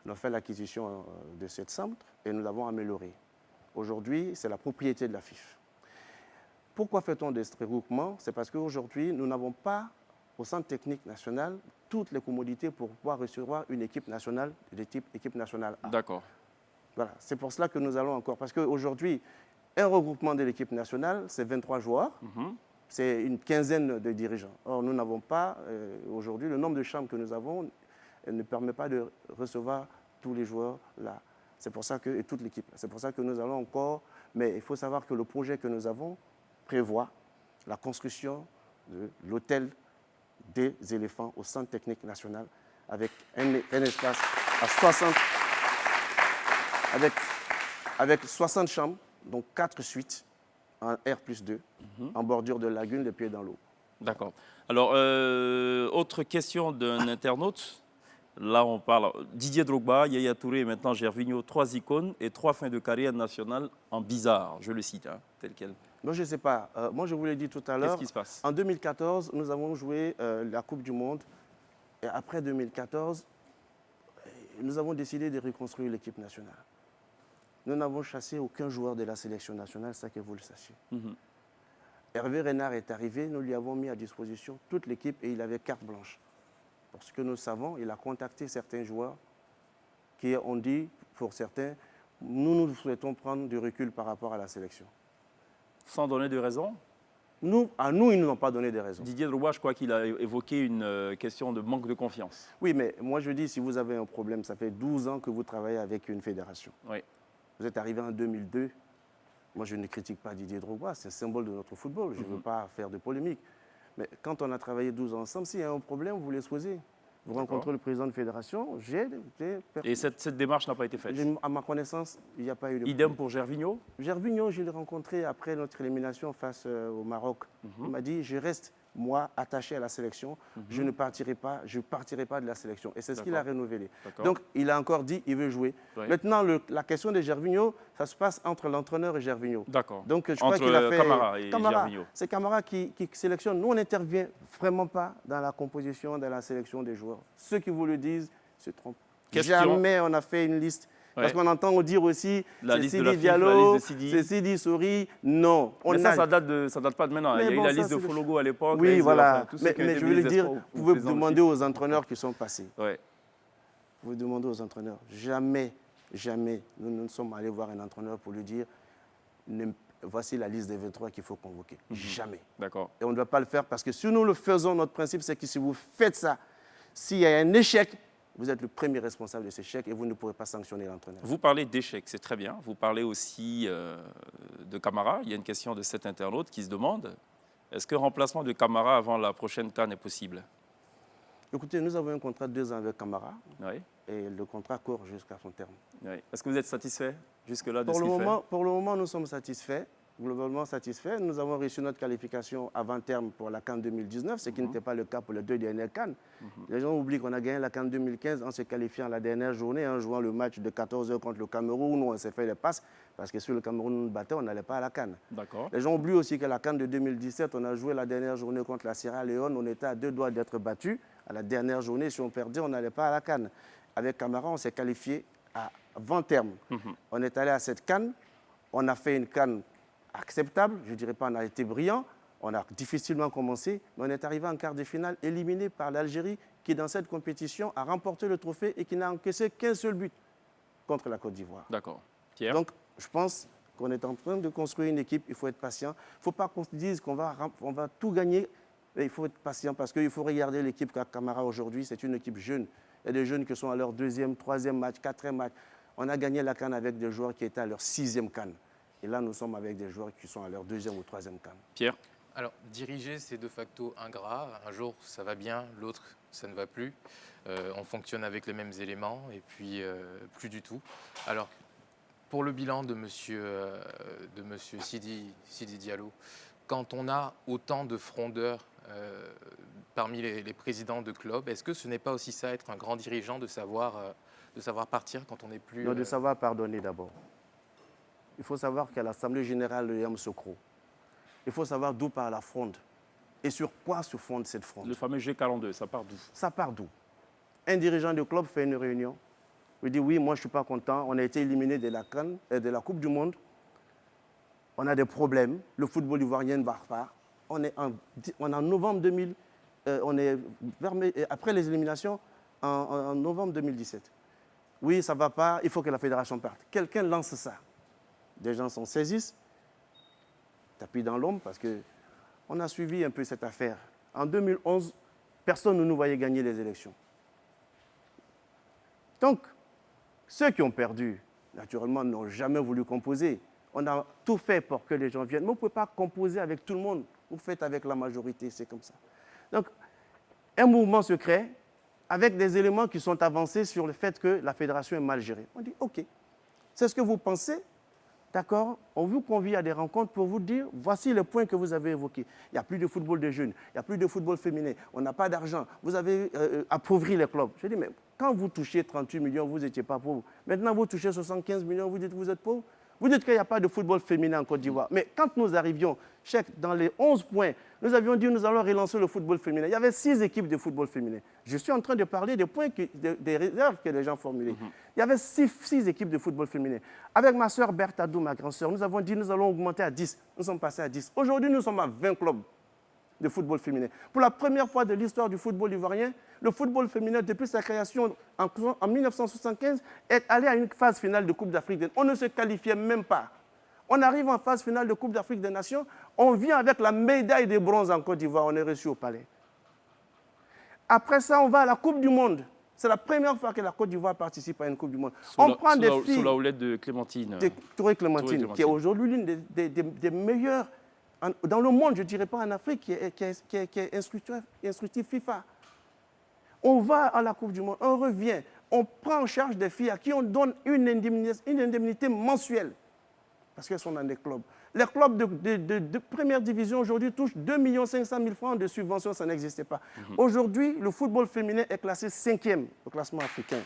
On a fait l'acquisition de cette centre et nous l'avons amélioré. Aujourd'hui, c'est la propriété de la FIF. Pourquoi fait-on des regroupements? C'est parce qu'aujourd'hui, nous n'avons pas, au centre technique national, toutes les commodités pour pouvoir recevoir une équipe nationale de type équipe nationale A. D'accord. Voilà, c'est pour cela que nous allons encore. Parce qu'aujourd'hui, un regroupement de l'équipe nationale, c'est 23 joueurs, c'est une quinzaine de dirigeants. Or, nous n'avons pas, aujourd'hui, le nombre de chambres que nous avons ne permet pas de recevoir tous les joueurs là. C'est pour ça que, et toute l'équipe. C'est pour ça que nous allons encore, mais il faut savoir que le projet que nous avons prévoit la construction de l'hôtel des éléphants au centre technique national avec un espace à 60, avec 60 chambres, donc 4 suites en R+2, en bordure de lagune, les pieds dans l'eau. D'accord. Alors, autre question d'un internaute. Là, on parle Didier Drogba, Yaya Touré et maintenant Gervinho, 3 icônes et 3 fins de carrière nationale en bizarre. Je le cite, tel quel. Non, je ne sais pas. Moi, je vous l'ai dit tout à l'heure. Qu'est-ce qui se passe? En 2014, nous avons joué la Coupe du Monde. Et après 2014, nous avons décidé de reconstruire l'équipe nationale. Nous n'avons chassé aucun joueur de la sélection nationale, ça que vous le sachiez. Hervé Renard est arrivé, nous lui avons mis à disposition toute l'équipe et il avait carte blanche. Parce que nous savons, il a contacté certains joueurs qui ont dit, pour certains, nous souhaitons prendre du recul par rapport à la sélection. Sans donner de raison? À nous, ils ne nous ont pas donné de raison. Didier Drogba, je crois qu'il a évoqué une question de manque de confiance. Oui, mais moi je dis, si vous avez un problème, ça fait 12 ans que vous travaillez avec une fédération. Oui. Vous êtes arrivé en 2002. Moi, je ne critique pas Didier Drogba, c'est un symbole de notre football. Je ne veux pas faire de polémique. Mais quand on a travaillé 12 ans ensemble, s'il y a un problème, vous l'exposez. Vous rencontrez le président de la fédération, Et cette démarche n'a pas été faite? À ma connaissance, il n'y a pas eu de problème. Idem pour Gervinho? Gervinho, je l'ai rencontré après notre élimination face au Maroc. Il m'a dit, je reste, moi, attaché à la sélection. Je ne partirai pas, je ne partirai pas de la sélection. Et c'est ce qu'il a renouvelé. Donc, il a encore dit, il veut jouer. Oui. Maintenant, la question de Gervinho, ça se passe entre l'entraîneur et Gervinho. D'accord. Donc, je crois qu'il a fait... Camara et Gervinho. C'est Camara qui sélectionne. Nous, on n'intervient vraiment pas dans la composition, dans la sélection des joueurs. Ceux qui vous le disent se trompent. Jamais on a fait une liste. Parce qu'on entend dire aussi, c'est Sidi Diallo, c'est Sidi Souri. Non. Mais ça date pas de maintenant. Il y a eu la liste de Fologo à l'époque. Oui, voilà. Mais je veux dire, vous pouvez demander aux entraîneurs qui sont passés. Vous demandez aux entraîneurs. Jamais, nous ne sommes allés voir un entraîneur pour lui dire voici la liste des 23 qu'il faut convoquer. Jamais. D'accord. Et on ne doit pas le faire parce que si nous le faisons, notre principe, c'est que si vous faites ça, s'il y a un échec, vous êtes le premier responsable de cet échec et vous ne pourrez pas sanctionner l'entraîneur. Vous parlez d'échec, c'est très bien. Vous parlez aussi de Camara. Il y a une question de cet internaute qui se demande, est-ce que le remplacement de Camara avant la prochaine CAN est possible? Écoutez, nous avons un contrat de 2 ans avec Camara Oui. et le contrat court jusqu'à son terme. Oui. Est-ce que vous êtes satisfait jusque-là de ce Pour qu'il fait? pour le moment, nous sommes satisfaits, globalement satisfaits. Nous avons reçu notre qualification avant terme pour la CAN 2019, ce qui n'était pas le cas pour les 2 dernières CAN. Les gens oublient qu'on a gagné la CAN 2015 en se qualifiant à la dernière journée, en jouant le match de 14h contre le Cameroun, où on s'est fait les passes, parce que si le Cameroun nous battait, on n'allait pas à la CAN. D'accord. Les gens oublient aussi que la CAN de 2017, on a joué la dernière journée contre la Sierra Leone, on était à 2 doigts d'être battus. À la dernière journée, si on perdait, on n'allait pas à la CAN. Avec Camara, on s'est qualifié avant terme. On est allé à cette CAN, on a fait une CAN acceptable, je ne dirais pas on a été brillant, on a difficilement commencé, mais on est arrivé en quart de finale, éliminé par l'Algérie, qui dans cette compétition a remporté le trophée et qui n'a encaissé qu'un seul but contre la Côte d'Ivoire. D'accord. Pierre? Donc, je pense qu'on est en train de construire une équipe, il faut être patient. Il ne faut pas qu'on se dise qu'on va tout gagner, mais il faut être patient parce qu'il faut regarder l'équipe qu'a Camara aujourd'hui, c'est une équipe jeune. Il y a des jeunes qui sont à leur 2e, 3e match, 4e match. On a gagné la CAN avec des joueurs qui étaient à leur 6e CAN. Et là, nous sommes avec des joueurs qui sont à leur 2e ou 3e CAN. Pierre? Alors, diriger, c'est de facto ingrat. Un jour, ça va bien, l'autre, ça ne va plus. On fonctionne avec les mêmes éléments et puis plus du tout. Alors, pour le bilan de monsieur Sidi Diallo, quand on a autant de frondeurs parmi les présidents de clubs, est-ce que ce n'est pas aussi ça, être un grand dirigeant, de savoir partir quand on n'est plus... Non, de savoir pardonner d'abord. Il faut savoir qu'à l'Assemblée générale de Yamoussoukro, il faut savoir d'où part la fronde et sur quoi se fonde cette fronde. Le fameux G42, ça part d'où? Ça part d'où? Un dirigeant de club fait une réunion, il dit oui, moi je ne suis pas content, on a été éliminé de la CAN, de la Coupe du Monde, on a des problèmes, le football ivoirien ne va pas. On est en novembre 2000, après les éliminations, en novembre 2017. Oui, ça ne va pas, il faut que la fédération parte. Quelqu'un lance ça. Des gens s'en saisissent, tapis dans l'ombre, parce qu'on a suivi un peu cette affaire. En 2011, personne ne nous voyait gagner les élections. Donc, ceux qui ont perdu, naturellement, n'ont jamais voulu composer. On a tout fait pour que les gens viennent. Mais vous ne pouvez pas composer avec tout le monde. Vous faites avec la majorité, c'est comme ça. Donc, un mouvement se crée avec des éléments qui sont avancés sur le fait que la fédération est mal gérée. On dit, OK, c'est ce que vous pensez, d'accord, on vous convie à des rencontres pour vous dire, voici les points que vous avez évoqués. Il n'y a plus de football de jeunes, il n'y a plus de football féminin, on n'a pas d'argent, vous avez appauvri les clubs. Je dis, mais quand vous touchez 38 millions, vous n'étiez pas pauvre. Maintenant, vous touchez 75 millions, vous dites que vous êtes pauvre. Vous dites qu'il n'y a pas de football féminin en Côte d'Ivoire. Mais quand nous arrivions, dans les 11 points, nous avions dit que nous allons relancer le football féminin. Il y avait 6 équipes de football féminin. Je suis en train de parler des points, des réserves que les gens formulaient. Il y avait 6 équipes de football féminin. Avec ma soeur Berthe Adou, ma grande-sœur, nous avons dit que nous allons augmenter à 10. Nous sommes passés à 10. Aujourd'hui, nous sommes à 20 clubs de football féminin. Pour la première fois de l'histoire du football ivoirien, le football féminin, depuis sa création en 1975, est allé à une phase finale de Coupe d'Afrique. On ne se qualifiait même pas. On arrive en phase finale de Coupe d'Afrique des Nations, on vient avec la médaille de bronze en Côte d'Ivoire, on est reçu au palais. Après ça, on va à la Coupe du Monde. C'est la première fois que la Côte d'Ivoire participe à une Coupe du Monde. On prend des filles... Sous la houlette de Clémentine. Touré Clémentine, qui est aujourd'hui l'une des meilleures dans le monde, je ne dirais pas en Afrique, qui est instructif FIFA. On va à la Coupe du Monde, on revient, on prend en charge des filles à qui on donne une indemnité mensuelle, parce qu'elles sont dans des clubs. Les clubs de première division aujourd'hui touchent 2 500 000 francs de subventions, ça n'existait pas. Aujourd'hui, le football féminin est classé 5e au classement africain.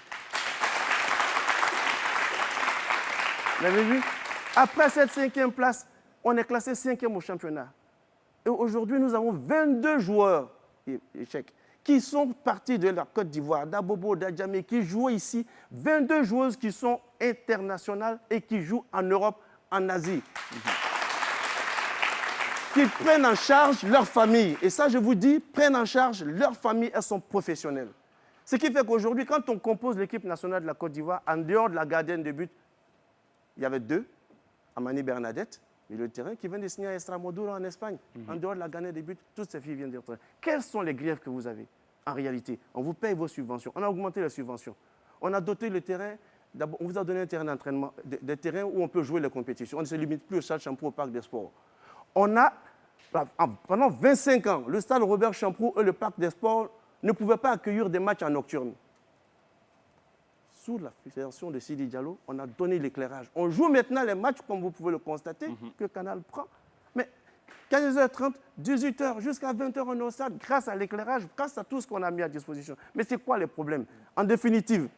Vous avez vu? Après cette 5e place, on est classé 5e au championnat. Et aujourd'hui, nous avons 22 joueurs qui sont partis de la Côte d'Ivoire, d'Abobo, d'Adjamé, qui jouent ici. 22 joueuses qui sont internationales et qui jouent en Europe, en Asie. Qui prennent en charge leur famille. Et ça, je vous dis, prennent en charge leur famille, elles sont professionnelles. Ce qui fait qu'aujourd'hui, quand on compose l'équipe nationale de la Côte d'Ivoire, en dehors de la gardienne de but, il y avait 2, Amani Bernadette, milieu de terrain qui vient de signer à Extremadura en Espagne, en dehors de la gagne des buts. Toutes ces filles viennent dire. Quels sont les griefs que vous avez? En réalité, on vous paye vos subventions. On a augmenté les subventions. On a doté le terrain. D'abord, on vous a donné un terrain d'entraînement, des terrains où on peut jouer les compétitions. On ne se limite plus au stade Champrou, au parc des sports. On a, pendant 25 ans, le stade Robert Champrou et le parc des sports ne pouvaient pas accueillir des matchs en nocturne. Sous la fédération de Sidi Diallo, on a donné l'éclairage. On joue maintenant les matchs, comme vous pouvez le constater, que Canal prend. Mais 15h30, 18h, jusqu'à 20h, on est au stade, grâce à l'éclairage, grâce à tout ce qu'on a mis à disposition. Mais c'est quoi les problèmes? En définitive,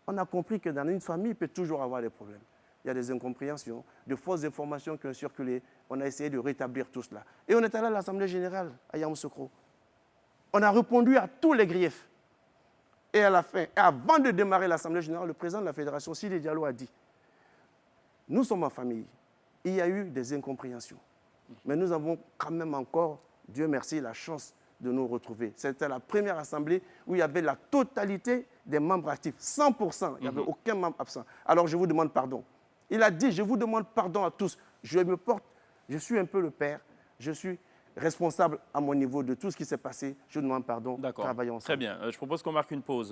on a compris que dans une famille, il peut toujours avoir des problèmes. Il y a des incompréhensions, de fausses informations qui ont circulé. On a essayé de rétablir tout cela. Et on est allé à l'Assemblée générale, à Yamoussoukro. On a répondu à tous les griefs. Et à la fin, et avant de démarrer l'Assemblée générale, le président de la Fédération, Sidi Diallo, a dit « Nous sommes en famille. Il y a eu des incompréhensions. Mais nous avons quand même encore, Dieu merci, la chance de nous retrouver. » C'était la première assemblée où il y avait la totalité des membres actifs, 100%. Il n'y avait aucun membre absent. Alors je vous demande pardon. Il a dit « Je vous demande pardon à tous. Je suis un peu le père. Je suis responsable à mon niveau de tout ce qui s'est passé. Je demande pardon. Travaillons ensemble. Très bien. Je propose qu'on marque une pause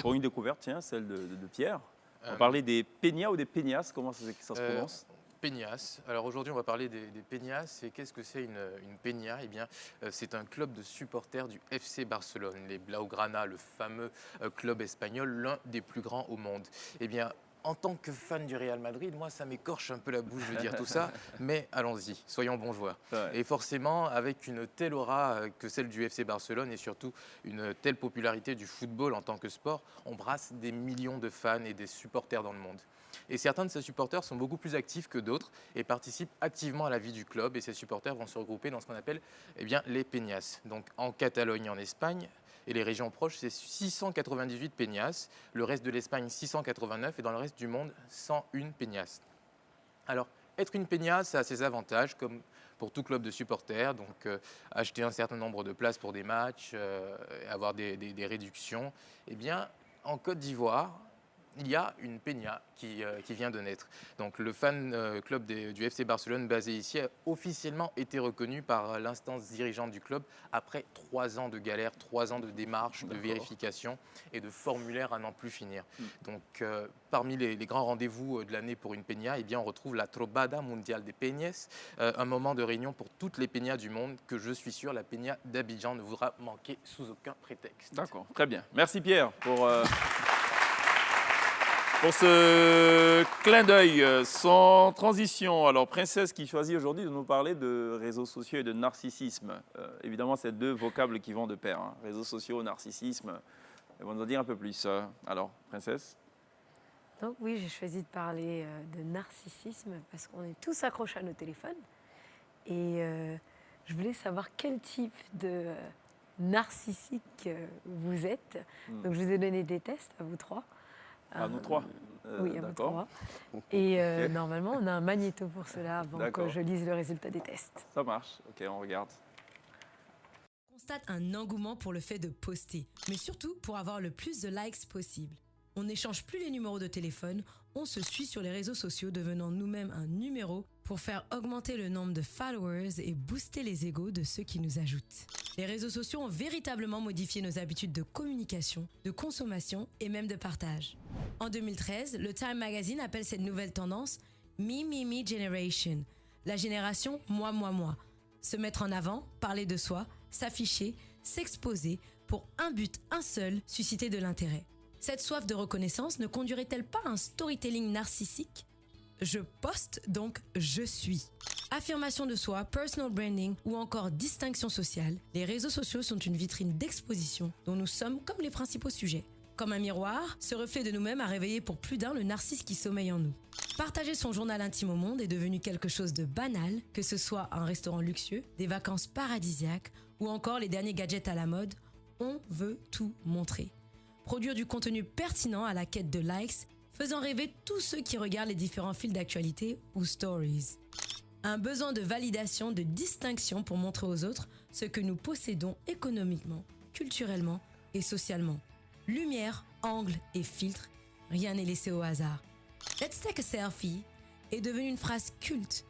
pour une découverte, tiens, celle de Pierre. On va parler des peñas ou des peñas, comment ça se prononce? Peñas. Alors aujourd'hui, on va parler des peñas. Et qu'est-ce que c'est une peña? Eh bien, c'est un club de supporters du FC Barcelone, les Blaugrana, le fameux club espagnol, l'un des plus grands au monde. Eh bien, en tant que fan du Real Madrid, moi, ça m'écorche un peu la bouche de dire tout ça, mais allons-y, soyons bons joueurs. Ouais. Et forcément, avec une telle aura que celle du FC Barcelone et surtout une telle popularité du football en tant que sport, on brasse des millions de fans et des supporters dans le monde. Et certains de ces supporters sont beaucoup plus actifs que d'autres et participent activement à la vie du club. Et ces supporters vont se regrouper dans ce qu'on appelle les peñas. Donc en Catalogne, en Espagne, et les régions proches, c'est 698 peñas. Le reste de l'Espagne, 689. Et dans le reste du monde, 101 peñas. Alors, être une peña, ça a ses avantages, comme pour tout club de supporters. Donc, acheter un certain nombre de places pour des matchs, avoir des réductions. Eh bien, en Côte d'Ivoire, il y a une peña qui vient de naître. Donc, le fan club du FC Barcelone basé ici a officiellement été reconnu par l'instance dirigeante du club après 3 ans de galère, 3 ans de démarches, de vérifications et de formulaires à n'en plus finir. Donc, parmi les grands rendez-vous de l'année pour une peña, eh bien, on retrouve la Trobada Mundial des Peñas, un moment de réunion pour toutes les peñas du monde que je suis sûr la peña d'Abidjan ne voudra manquer sous aucun prétexte. D'accord, très bien. Merci Pierre pour ce clin d'œil, sans transition. Alors, Princesse qui choisit aujourd'hui de nous parler de réseaux sociaux et de narcissisme. Évidemment, c'est 2 vocables qui vont de pair. Hein. Réseaux sociaux, narcissisme. Elle va nous en dire un peu plus. Alors, Princesse? Donc oui, j'ai choisi de parler de narcissisme parce qu'on est tous accrochés à nos téléphones. Et je voulais savoir quel type de narcissique vous êtes. Donc, je vous ai donné des tests à vous 3. À nous 3 oui, à vous 3. Et normalement, on a un magnéto pour cela avant que je lise le résultat des tests. Ça marche. OK, on regarde. On constate un engouement pour le fait de poster, mais surtout pour avoir le plus de likes possible. On n'échange plus les numéros de téléphone, on se suit sur les réseaux sociaux, devenant nous-mêmes un numéro pour faire augmenter le nombre de followers et booster les égos de ceux qui nous ajoutent. Les réseaux sociaux ont véritablement modifié nos habitudes de communication, de consommation et même de partage. En 2013, le Time Magazine appelle cette nouvelle tendance « Me, Me, Me Generation », la génération « Moi, Moi, Moi ». Se mettre en avant, parler de soi, s'afficher, s'exposer pour un but, un seul, susciter de l'intérêt. Cette soif de reconnaissance ne conduirait-elle pas à un storytelling narcissique ? Je poste, donc je suis. Affirmation de soi, personal branding ou encore distinction sociale, les réseaux sociaux sont une vitrine d'exposition dont nous sommes comme les principaux sujets. Comme un miroir, ce reflet de nous-mêmes a réveillé pour plus d'un le narcisse qui sommeille en nous. Partager son journal intime au monde est devenu quelque chose de banal, que ce soit un restaurant luxueux, des vacances paradisiaques ou encore les derniers gadgets à la mode, on veut tout montrer. Produire du contenu pertinent à la quête de likes, faisant rêver tous ceux qui regardent les différents fils d'actualité ou stories. Un besoin de validation, de distinction pour montrer aux autres ce que nous possédons économiquement, culturellement et socialement. Lumière, angle et filtre, rien n'est laissé au hasard. Let's take a selfie. est devenue une phrase culte.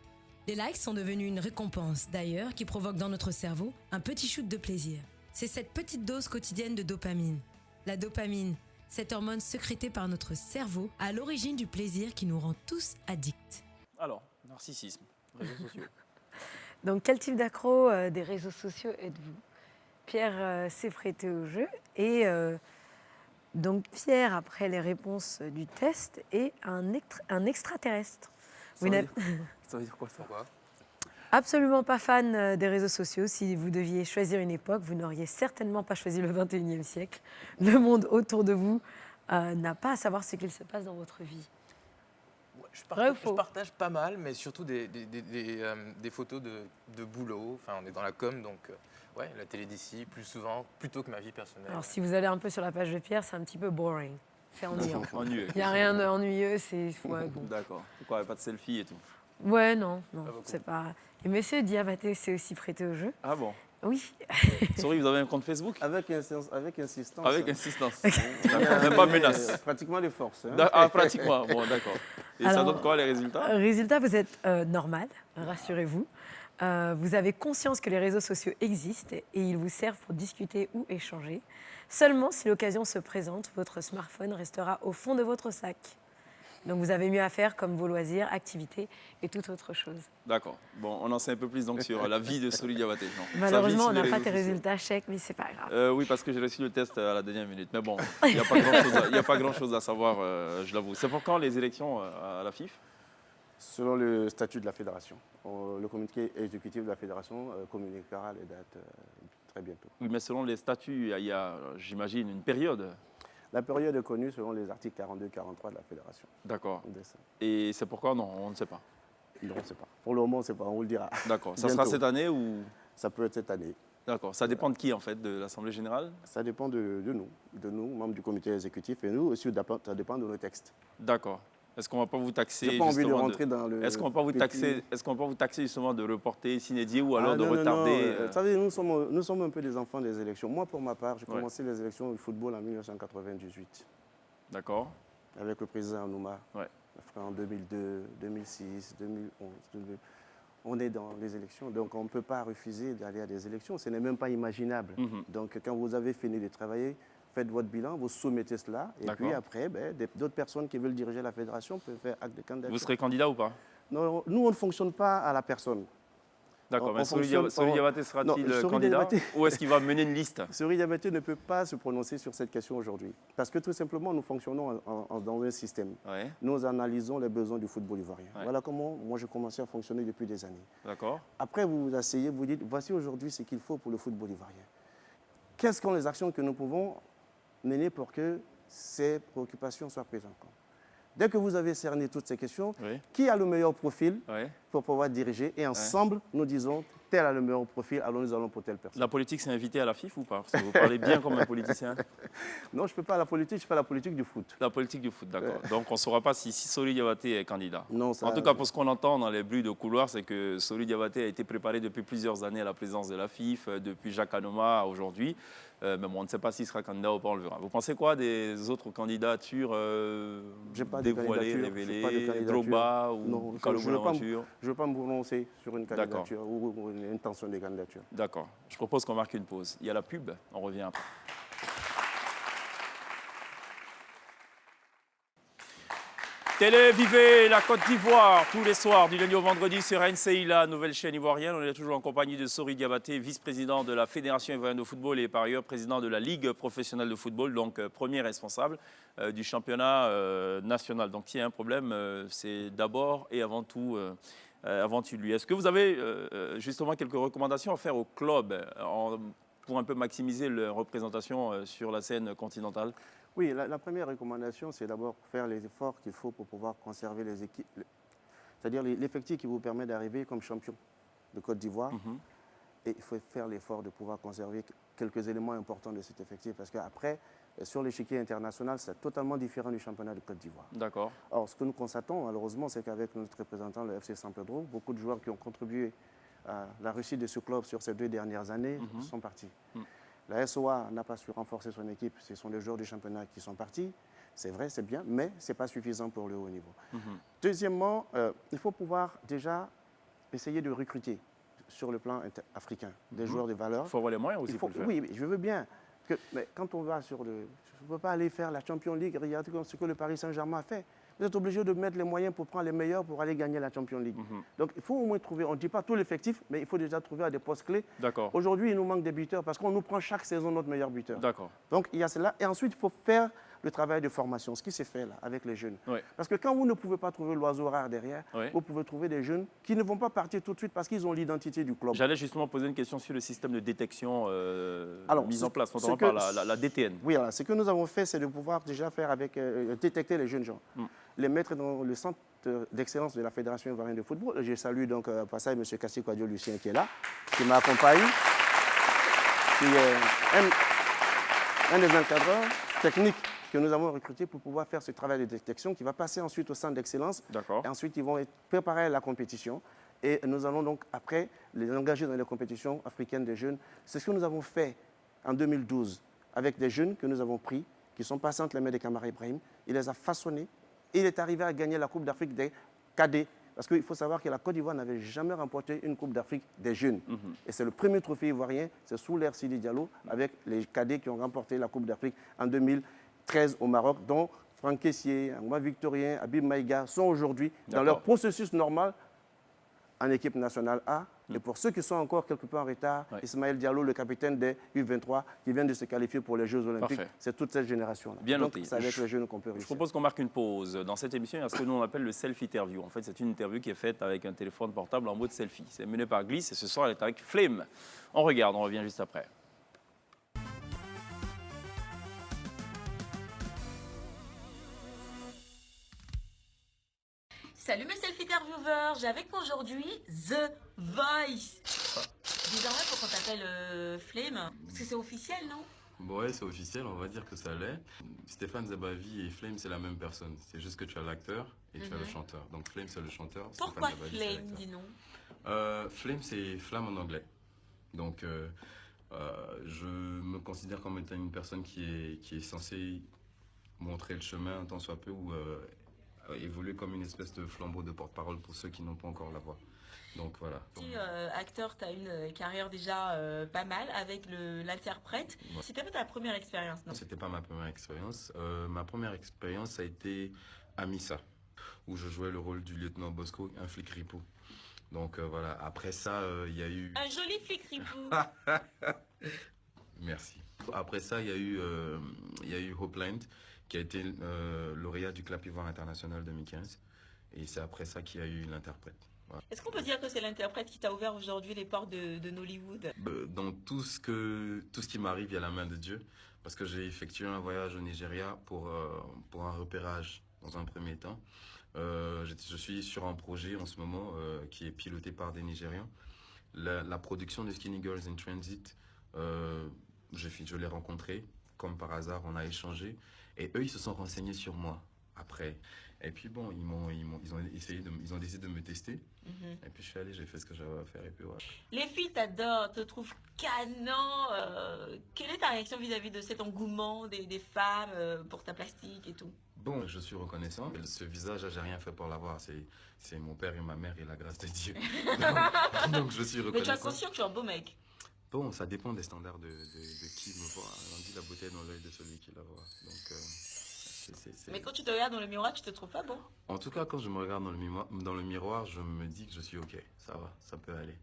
Les likes sont devenus une récompense, d'ailleurs, qui provoque dans notre cerveau un petit shoot de plaisir. C'est cette petite dose quotidienne de dopamine. La dopamine, cette hormone sécrétée par notre cerveau, à l'origine du plaisir qui nous rend tous addicts. Alors, narcissisme, réseaux sociaux. Donc, quel type d'accro des réseaux sociaux êtes-vous? Pierre s'est prêté au jeu et donc Pierre, après les réponses du test, est un extraterrestre. Vous n'êtes Ça veut dire quoi ça? Pourquoi? absolument pas fan des réseaux sociaux. Si vous deviez choisir une époque, vous n'auriez certainement pas choisi le 21e siècle. Le monde autour de vous n'a pas à savoir ce qu'il se passe dans votre vie. Ouais, je Vrai ou partage, faux? je partage pas mal, mais surtout des photos de boulot. Enfin, on est dans la com, donc ouais, la télé d'ici, plus souvent, plutôt que ma vie personnelle. Alors, si vous allez un peu sur la page de Pierre, c'est un petit peu boring. C'est ennuyant. Ennuyeux. Il n'y a rien d'ennuyeux, c'est... Ouais, bon. D'accord. Pourquoi il n'y a pas de selfie et tout? Ouais, non, Pas beaucoup. c'est pas... Et monsieur Diabaté s'est aussi prêté au jeu. Ah bon? Oui, Sorry, vous avez un compte Facebook? Avec insistance. Avec insistance. Même Même pas menace. Pratiquement de force. Hein. Ah, pratiquement. Bon, d'accord. Et ça Alors, donne quoi les résultats? résultat, vous êtes normal, rassurez-vous. Vous avez conscience que les réseaux sociaux existent et ils vous servent pour discuter ou échanger. Seulement, si l'occasion se présente, votre smartphone restera au fond de votre sac. Donc, vous avez mieux à faire comme vos loisirs, activités et toute autre chose. D'accord. Bon, on en sait un peu plus donc sur la vie de Soli Diabaté. Non. Sa vie Malheureusement, sur on n'a les pas réseaux tes sociaux. résultats chèques, mais c'est pas grave. Oui, parce que j'ai reçu le test à la dernière minute. Mais bon, il n'y a pas grand-chose à savoir, je l'avoue. C'est pour quand les élections à la FIF? Selon le statut de la fédération. Le communiqué exécutif de la fédération communiquera les dates très bientôt. Oui, mais selon les statuts, il y a, j'imagine, une période. La période est connue selon les articles 42 et 43 de la fédération. D'accord. De ça. Et c'est pourquoi? Non, on ne sait pas. Non, on ne sait pas. Pour le moment, on ne sait pas, on vous le dira. D'accord. Ça sera Bientôt. cette année ou? Ça peut être cette année. D'accord. Ça dépend de qui, en fait? De l'Assemblée générale? Ça dépend de nous, membres du comité exécutif, et nous aussi, ça dépend de nos textes. D'accord. Est-ce qu'on ne va pas vous taxer? Je n'ai pas envie de justement rentrer dans le... Est-ce qu'on va pas vous petit- taxer? Est-ce qu'on va pas vous taxer justement de reporter s'inédier ou alors Ah, de non, non, retarder? non. Vous savez, nous sommes un peu des enfants des élections. Moi, pour ma part, j'ai Ouais. commencé les élections du football en 1998, D'accord. avec le président Anouma, Ouais. en 2002, 2006, 2011. On est dans les élections, donc on ne peut pas refuser d'aller à des élections. Ce n'est même pas imaginable. Mhm. Donc, quand vous avez fini de travailler, faites votre bilan, vous soumettez cela, et D'accord. puis après, d'autres personnes qui veulent diriger la fédération peuvent faire acte de candidature. Vous serez candidat ou pas? Non, nous, on ne fonctionne pas à la personne. D'accord. On Mais Soli fonctionne- Diabaté Non, sera-t-il Soli candidat Diabaté- ou est-ce qu'il va mener une liste? Sori Diabaté ne peut pas se prononcer sur cette question aujourd'hui. Parce que tout simplement, nous fonctionnons dans un système. Ouais. Nous analysons les besoins du football ivoirien. Ouais. Voilà comment moi j'ai commencé à fonctionner depuis des années. D'accord. Après, vous vous asseyez, vous dites, voici aujourd'hui ce qu'il faut pour le football ivoirien. Quelles sont les actions que nous pouvons mener pour que ces préoccupations soient prises en compte? Dès que vous avez cerné toutes ces questions, Oui. qui a le meilleur profil Ouais. pour pouvoir diriger? Et ensemble, nous disons, tel a le meilleur profil, alors nous allons pour telle personne. La politique s'est invitée à la FIF ou pas? Parce que vous parlez bien comme un politicien. Non, je ne fais pas la politique, je fais la politique du foot. La politique du foot, d'accord. Donc on ne saura pas si Soli Diabaté est candidat. Non, ça, En tout cas, pour ce qu'on entend dans les bruits de couloir, c'est que Soli Diabaté a été préparé depuis plusieurs années à la présidence de la FIF, depuis Jacques Anoma à aujourd'hui. Mais bon, on ne sait pas s'il sera candidat ou pas, on le verra. Vous pensez quoi des autres candidatures J'ai pas de dévoilées, candidature, j'ai pas de révélées, candidature. Drogba Non, ou je Kalou veux pas me- Bonaventure? Je ne veux pas me prononcer sur une D'accord. candidature ou une intention de candidature. D'accord. Je propose qu'on marque une pause. Il y a la pub, on revient après. Télé, vivez la Côte d'Ivoire tous les soirs du lundi au vendredi sur NCI, la nouvelle chaîne ivoirienne. On est toujours en compagnie de Sori Diabaté, vice-président de la Fédération ivoirienne de football et par ailleurs président de la Ligue professionnelle de football, donc premier responsable du championnat national. Donc s'il y a un problème, c'est d'abord et avant tout lui. Est-ce que vous avez justement quelques recommandations à faire au club pour un peu maximiser leur représentation sur la scène continentale? Oui, la première recommandation, c'est d'abord faire les efforts qu'il faut pour pouvoir conserver les équipes, c'est-à-dire l'effectif qui vous permet d'arriver comme champion de Côte d'Ivoire. Mhm. Et il faut faire l'effort de pouvoir conserver quelques éléments importants de cet effectif, parce qu'après, sur l'échiquier international, c'est totalement différent du championnat de Côte d'Ivoire. D'accord. Or, ce que nous constatons, malheureusement, c'est qu'avec notre représentant, le FC San Pedro, beaucoup de joueurs qui ont contribué à la réussite de ce club sur ces 2 dernières années sont partis. La SOA n'a pas su renforcer son équipe, ce sont les joueurs du championnat qui sont partis. c'est vrai, c'est bien, mais ce n'est pas suffisant pour le haut niveau. Deuxièmement, il faut pouvoir déjà essayer de recruter sur le plan africain des joueurs de valeur. Il faut avoir les moyens aussi pour le faire. Oui, je veux bien. Mais quand on va sur le... Je ne peux pas aller faire la Champions League, regarder ce que le Paris Saint-Germain a fait. Vous êtes obligé de mettre les moyens pour prendre les meilleurs pour aller gagner la Champions League. Donc il faut au moins trouver, on ne dit pas tout l'effectif, mais il faut déjà trouver à des postes clés. D'accord. Aujourd'hui, il nous manque des buteurs parce qu'on nous prend chaque saison notre meilleur buteur. D'accord. Donc il y a cela. Et ensuite, il faut faire le travail de formation, ce qui s'est fait là avec les jeunes. Oui. Parce que quand vous ne pouvez pas trouver l'oiseau rare derrière, Oui. vous pouvez trouver des jeunes qui ne vont pas partir tout de suite parce qu'ils ont l'identité du club. J'allais justement poser une question sur le système de détection mis en place, ce notamment que- par la DTN. Oui, alors, ce que nous avons fait, c'est de pouvoir déjà faire avec, détecter les jeunes gens, les mettre dans le centre d'excellence de la Fédération ivoirienne de football. Je salue donc au passage M. Kassi Kouadio Lucien qui est là, qui m'accompagne, qui est un des encadreurs techniques que nous avons recruté pour pouvoir faire ce travail de détection qui va passer ensuite au centre d'excellence. D'accord. Et ensuite, ils vont être préparés à la compétition. Et nous allons donc, après, les engager dans les compétitions africaines des jeunes. C'est ce que nous avons fait en 2012 avec des jeunes que nous avons pris, qui sont passés entre les mains de Kamara Ibrahim. Il les a façonnés. Et il est arrivé à gagner la Coupe d'Afrique des cadets. Parce qu'il faut savoir que la Côte d'Ivoire n'avait jamais remporté une Coupe d'Afrique des jeunes. Et c'est le premier trophée ivoirien, c'est sous l'ère Sidi Diallo, avec les cadets qui ont remporté la Coupe d'Afrique en 2013 au Maroc, dont Franck Kessié, Angoma Victorien, Habib Maïga sont aujourd'hui dans leur processus normal en équipe nationale A. Et pour ceux qui sont encore quelque peu en retard, Ismaël Diallo, le capitaine des U23, qui vient de se qualifier pour les Jeux Olympiques, Parfait. c'est toute cette génération-là. Bien Donc, noté. c'est avec les jeunes qu'on peut Je réussir. propose qu'on marque une pause. Dans cette émission, il y a ce que nous on appelle le self-interview. En fait, c'est une interview qui est faite avec un téléphone portable en mode selfie. C'est mené par Gliss et ce soir, elle est avec Flame. On regarde, on revient juste après. Salut mes self-interviewers, j'ai avec moi aujourd'hui The Voice. Désormais, pour qu'on t'appelle Flame, parce que c'est officiel, non? Ouais, c'est officiel, on va dire que ça l'est. Stéphane Zabavi et Flame, c'est la même personne. C'est juste que tu as l'acteur et tu as le chanteur. Donc Flame, c'est le chanteur. Pourquoi Stéphane Zabavi, c'est Flame, l'acteur. dis-nous? Flame, c'est flamme en anglais. Donc, je me considère comme étant une personne qui est censée montrer le chemin, tant soit peu, ou évoluer comme une espèce de flambeau de porte-parole pour ceux qui n'ont pas encore la voix. Donc voilà. Tu acteur, tu as une carrière déjà pas mal avec l'interprète. Ouais. C'était pas ta première expérience, non? C'était pas ma première expérience. Ma première expérience a été à Missa, où je jouais le rôle du lieutenant Bosco, un flic ripou. Donc voilà, après ça, il y a eu... Un joli flic ripou. Merci. Après ça, il y a eu Hopeland, qui a été lauréat du Clap Ivoire International 2015. Et c'est après ça qu'il y a eu l'interprète. Voilà. Est-ce qu'on peut dire que c'est l'interprète qui t'a ouvert aujourd'hui les portes de Nollywood? Dans tout ce qui m'arrive, il y a la main de Dieu. Parce que j'ai effectué un voyage au Nigeria pour un repérage dans un premier temps. Je suis sur un projet en ce moment qui est piloté par des Nigérians. La production de Skinny Girls in Transit, je l'ai rencontré, comme par hasard, on a échangé. Et eux, ils se sont renseignés sur moi après. Et puis bon, ils ont décidé de me tester. Et puis je suis allé, j'ai fait ce que j'avais à faire. Et puis voilà. Les filles t'adorent, te trouvent canon. Quelle est ta réaction vis-à-vis de cet engouement des femmes pour ta plastique et tout? Bon, je suis reconnaissant. Ce visage, j'ai rien fait pour l'avoir. C'est mon père et ma mère et la grâce de Dieu. Donc je suis reconnaissant. Mais tu es conscient que tu es un beau mec? Bon, ça dépend des standards de qui me voit. On dit la beauté est dans l'œil de celui qui la voit. Donc, Mais quand tu te regardes dans le miroir, tu te trouves pas beau? En tout cas, quand je me regarde dans le miroir, je me dis que je suis OK. Ça va, ça peut aller.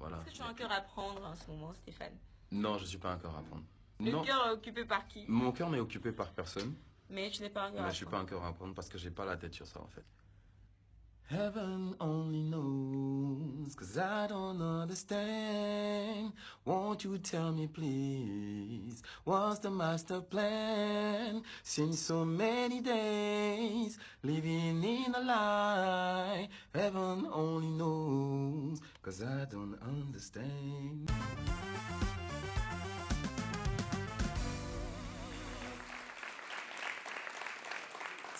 Voilà. Est-ce que tu as un cœur à prendre en ce moment, Stéphane? Non, je suis pas un cœur à prendre. Le Non. cœur est occupé par qui? Mon cœur n'est occupé par personne. Mais tu n'es pas un cœur Mais à je suis prendre. pas un cœur à prendre parce que j'ai pas la tête sur ça en fait. Heaven only knows, 'cause I don't understand. Won't you tell me please, what's the master plan? Since so many days, living in a lie. Heaven only knows, 'cause I don't understand.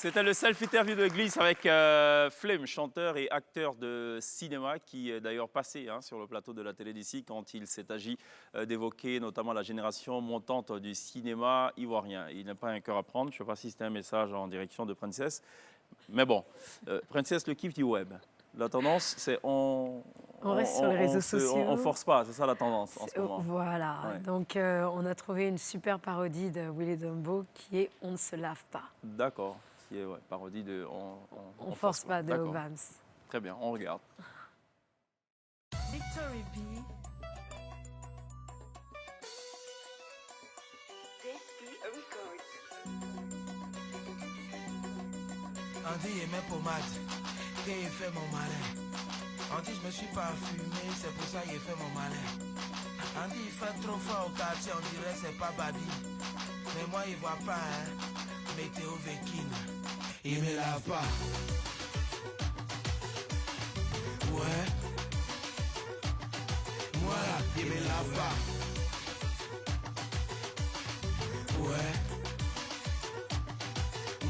C'était le self-interview de Glisse avec Flem, chanteur et acteur de cinéma, qui est d'ailleurs passé sur le plateau de la télé d'ici quand il s'est agi d'évoquer notamment la génération montante du cinéma ivoirien. Il n'a pas un cœur à prendre. Je ne sais pas si c'était un message en direction de Princess. Mais bon, Princess, le kiff du web. La tendance, c'est on reste sur les réseaux sociaux. On force pas, c'est ça la tendance en ce moment. Voilà, Ouais. donc on a trouvé une super parodie de Willy Dumbo qui est On ne se lave pas. D'accord, qui est parodie de On force pas de D'accord. Obams. Très bien, on regarde. Victory B. Andy et mes pommades, qu'il fait mon malin. Andy, je me suis pas fumé, c'est pour ça qu'il fait mon malin. Andy, il fait trop fort au quartier, on dirait c'est pas Babi. Mais moi, il voit pas, météo véquine, il me lave pas. Ouais. Moi là, il me lave pas. Ouais.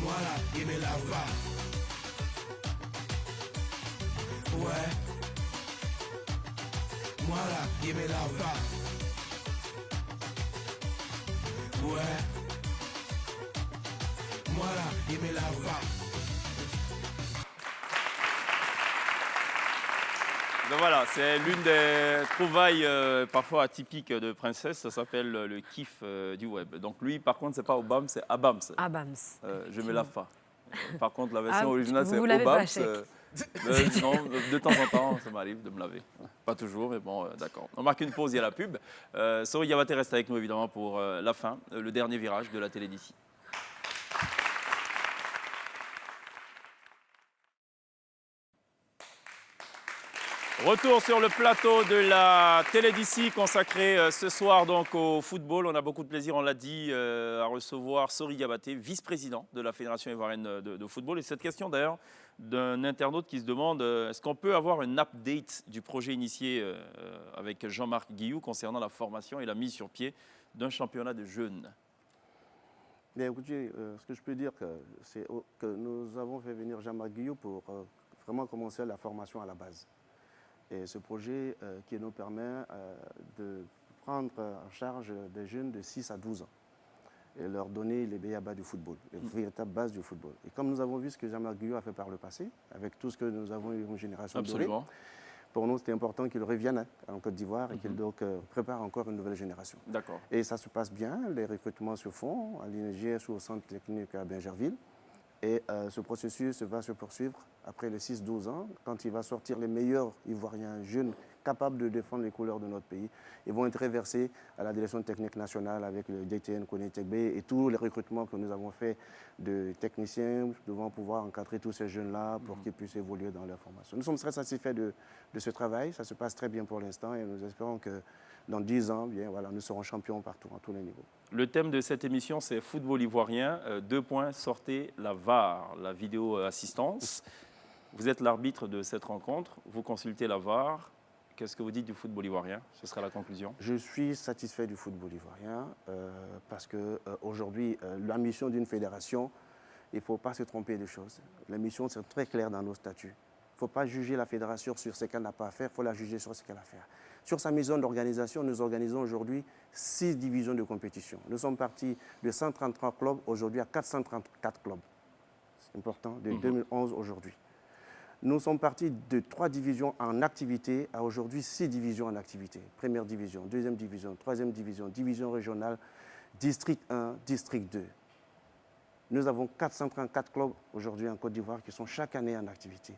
Moi là, il me lave pas. Ouais. Moi là, il me lave pas. Ouais. Moi là, il me lave pas. Donc voilà, c'est l'une des trouvailles parfois atypiques de Princess. Ça s'appelle le kiff du web. Donc lui, par contre, c'est pas Obams, c'est Abams. Abams. Je me lave pas. Par contre, la version originale, c'est vous l'avez pas, Obams. Cheikh. Non, de temps en temps, ça m'arrive de me laver. Pas toujours, mais bon, d'accord. On marque une pause, il y a la pub. Sori Diabaté reste avec nous, évidemment, pour la fin, le dernier virage de la télé d'ici. Retour sur le plateau de la télé d'ici, consacré ce soir donc au football. On a beaucoup de plaisir, on l'a dit, à recevoir Sori Diabaté, vice-président de la Fédération ivoirienne de football. Et cette question d'ailleurs d'un internaute qui se demande est-ce qu'on peut avoir un update du projet initié avec Jean-Marc Guillou concernant la formation et la mise sur pied d'un championnat de jeunes? Bien, écoutez, ce que je peux dire, c'est que nous avons fait venir Jean-Marc Guillou pour vraiment commencer la formation à la base. Et ce projet qui nous permet de prendre en charge des jeunes de 6 à 12 ans et leur donner les béabas du football, les véritables bases du football. Et comme nous avons vu ce que Jean-Marc Guillou a fait par le passé, avec tout ce que nous avons eu une génération dorée, pour nous, c'était important qu'il revienne en Côte d'Ivoire et qu'il donc prépare encore une nouvelle génération. D'accord. Et ça se passe bien, les recrutements se font à l'INGS ou au centre technique à Bingerville. Et ce processus va se poursuivre après les 6-12 ans, quand il va sortir les meilleurs Ivoiriens jeunes capables de défendre les couleurs de notre pays. Ils vont être reversés à la direction technique nationale avec le DTN Koné-Tegbe et tous les recrutements que nous avons faits de techniciens devant pouvoir encadrer tous ces jeunes-là pour qu'ils puissent évoluer dans leur formation. Nous sommes très satisfaits de ce travail, ça se passe très bien pour l'instant et nous espérons que dans 10 ans, bien, voilà, nous serons champions partout, à tous les niveaux. Le thème de cette émission, c'est football ivoirien. 2 points, sortez la VAR, la vidéo assistance. Vous êtes l'arbitre de cette rencontre, vous consultez la VAR. Qu'est-ce que vous dites du football ivoirien? Ce sera la conclusion. Je suis satisfait du football ivoirien parce qu'aujourd'hui, la mission d'une fédération, il ne faut pas se tromper des choses. La mission, c'est très clair dans nos statuts. Il ne faut pas juger la fédération sur ce qu'elle n'a pas à faire, il faut la juger sur ce qu'elle a à faire. Sur sa mission d'organisation, nous organisons aujourd'hui 6 divisions de compétition. Nous sommes partis de 133 clubs aujourd'hui à 434 clubs. C'est important, de 2011 aujourd'hui. Nous sommes partis de 3 divisions en activité à aujourd'hui 6 divisions en activité. Première division, deuxième division, troisième division, division régionale, district 1, district 2. Nous avons 434 clubs aujourd'hui en Côte d'Ivoire qui sont chaque année en activité.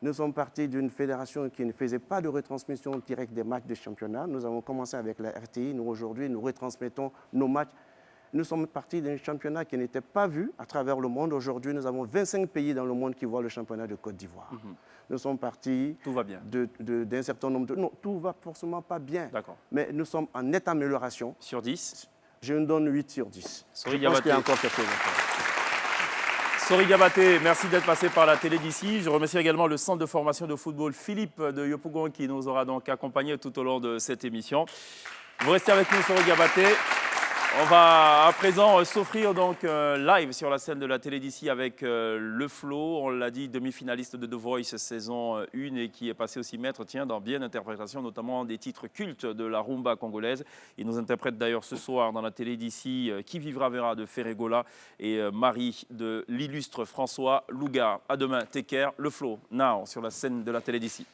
Nous sommes partis d'une fédération qui ne faisait pas de retransmission directe des matchs de championnat. Nous avons commencé avec la RTI. Nous, aujourd'hui, nous retransmettons nos matchs. Nous sommes partis d'un championnat qui n'était pas vu à travers le monde. Aujourd'hui, nous avons 25 pays dans le monde qui voient le championnat de Côte d'Ivoire. Nous sommes partis Tout va bien. d'un certain nombre de... Non, tout ne va forcément pas bien. D'accord. Mais nous sommes en nette amélioration. Sur 10? Je me donne 8 sur 10. Sori Je pense qu'il y a Diabaté. encore quelque chose à faire. Sori Diabaté, merci d'être passé par la télé d'ici. Je remercie également le centre de formation de football Philippe de Yopougon qui nous aura donc accompagnés tout au long de cette émission. Vous restez avec nous, Sori Diabaté. On va à présent s'offrir donc live sur la scène de la télé d'ici avec le Flo, on l'a dit, demi-finaliste de The Voice saison 1 et qui est passé aussi maître dans bien d'interprétation, notamment des titres cultes de la rumba congolaise. Il nous interprète d'ailleurs ce soir dans la télé d'ici Qui vivra verra de Ferregola et Marie de l'illustre François Louga. À demain, take care, le Flo, now sur la scène de la télé d'ici.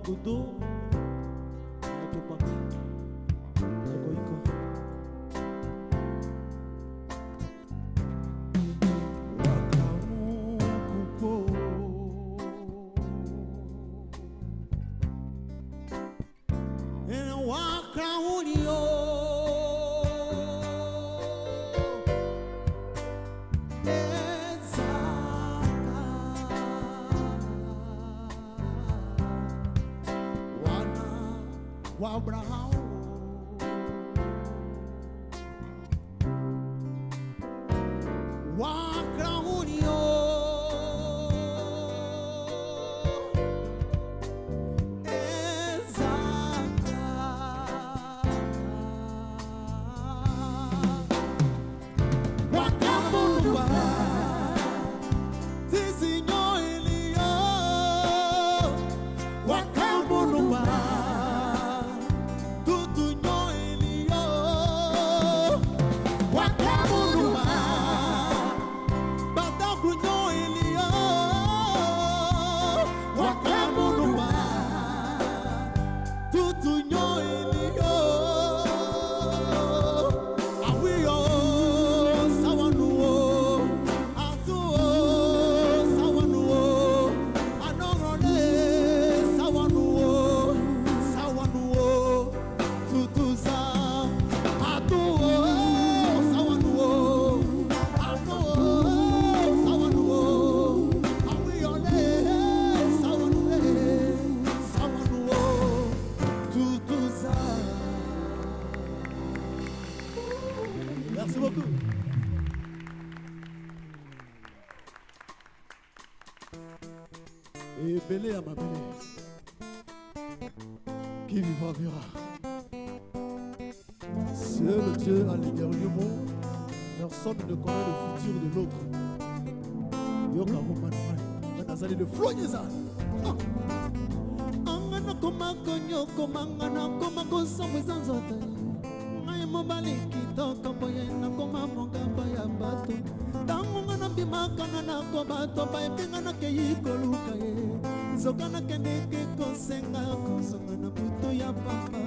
Kudu, Et belé à ma belé, qui vivra verra. Seul Dieu a le dernier mot, personne ne connaît le futur de l'autre. Yoka Romanouai, Manazali de Floyezan. Angana koma konyo komangana koma kosamo zanzote. Ngai mobali kitoko boye na koma mongamba ya bato. Tango na bimaka na nakoma toba ebenga na kei koluka ye nzoka na kendeke kosenga kozonga na buto ya pamba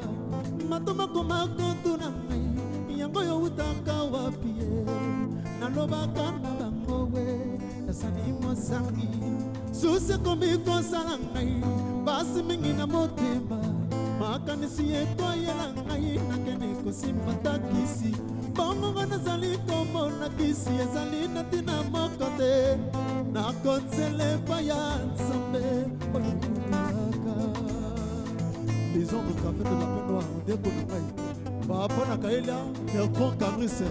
matoma koma kotuna ngai yango yo utaka wapi ye nalobaka na bango we nasani mosangi susi komi kosala ngai basi mingi na motema makanisi etoyela ngai nakende kosimba takisi bongo nga nazali komona kisi ezali na ntina moko te nakonzela epai ya nzambe oyo kumelaka les ordres café de la peau noire ndeko na ngai baponaka elia Bertrand Cabrice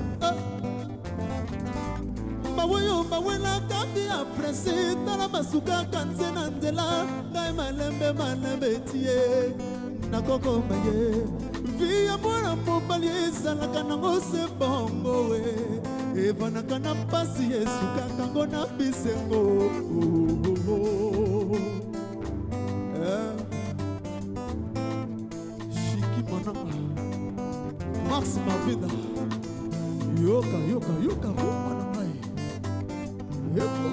baweyo bawelaka bi apresi tala basukaka nze na nzela ngai malembe tie nakokoma ye vi ya mwana mobali ezalaka nango se bongo we evanaka na mpasi esukaka ngo na bisengo shiki mananga Max Mavida yoka roma na ngai yepa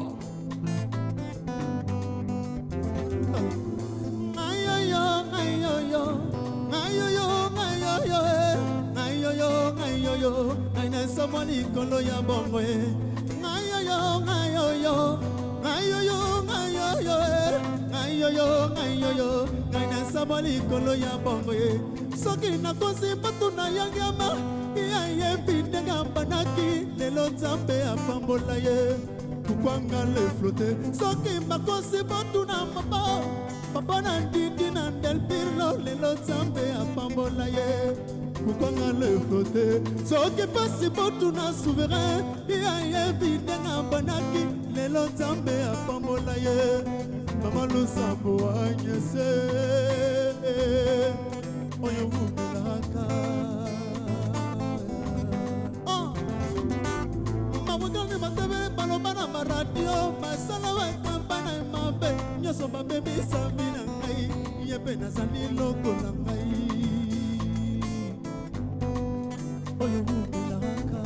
Ngaina samali kolo ya bongo e ngayo ngaina samali kolo ya bongo e soki na kosi batu na yangama ya ye bindega banaki lelo nzambe afambola ye kukwanga le flotte soki makosi batu na papa na ndindi na delpirlo lelo nzambe afambola ye kukwanga le flotte soki pasi botu na souverain ya ye bindega banaki lelo nzambe afambola ye mama lusambo anyese oyo vumelaka mamudani matebe baloba na maradio masala bakamba na mabe nyonso babebisa mina ngai ye mpe nazali lokola ngai oyo vumelaka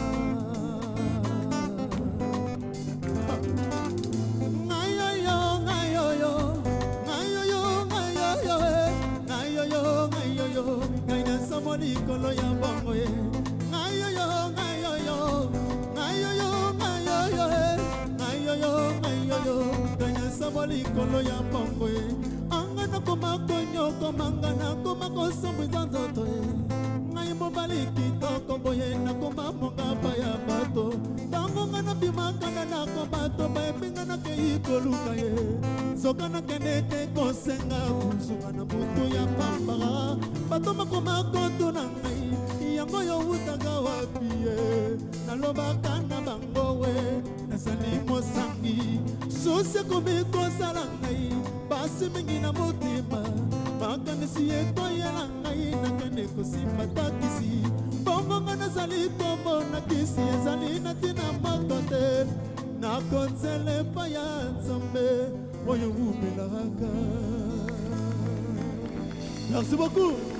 likolo ya bongo ye ngayoyo kanyasamo likolo ya bongo ye anga nakoma konyoko manga nakoma kosambwiza nzoto ye ngai mobali kitoko boye nakoma mongaba ya bato ntango nga nabimakanga nakoma toba epinga nakei koluka ye soka nakendeke kosenga kusunga na butu ya pambara bato makoma koto na ngai yango yo utaka wapi ye nalobaka na bango we nazali mosangi susi ekomi kosala ngai basi mingi na motema makanisi ekoyela ngai nakende kosimba takisi bongo nga nazali komona kisi ezali na ntina moko te nakonzela epai ya nzambe oyo umelaka. Merci beaucoup.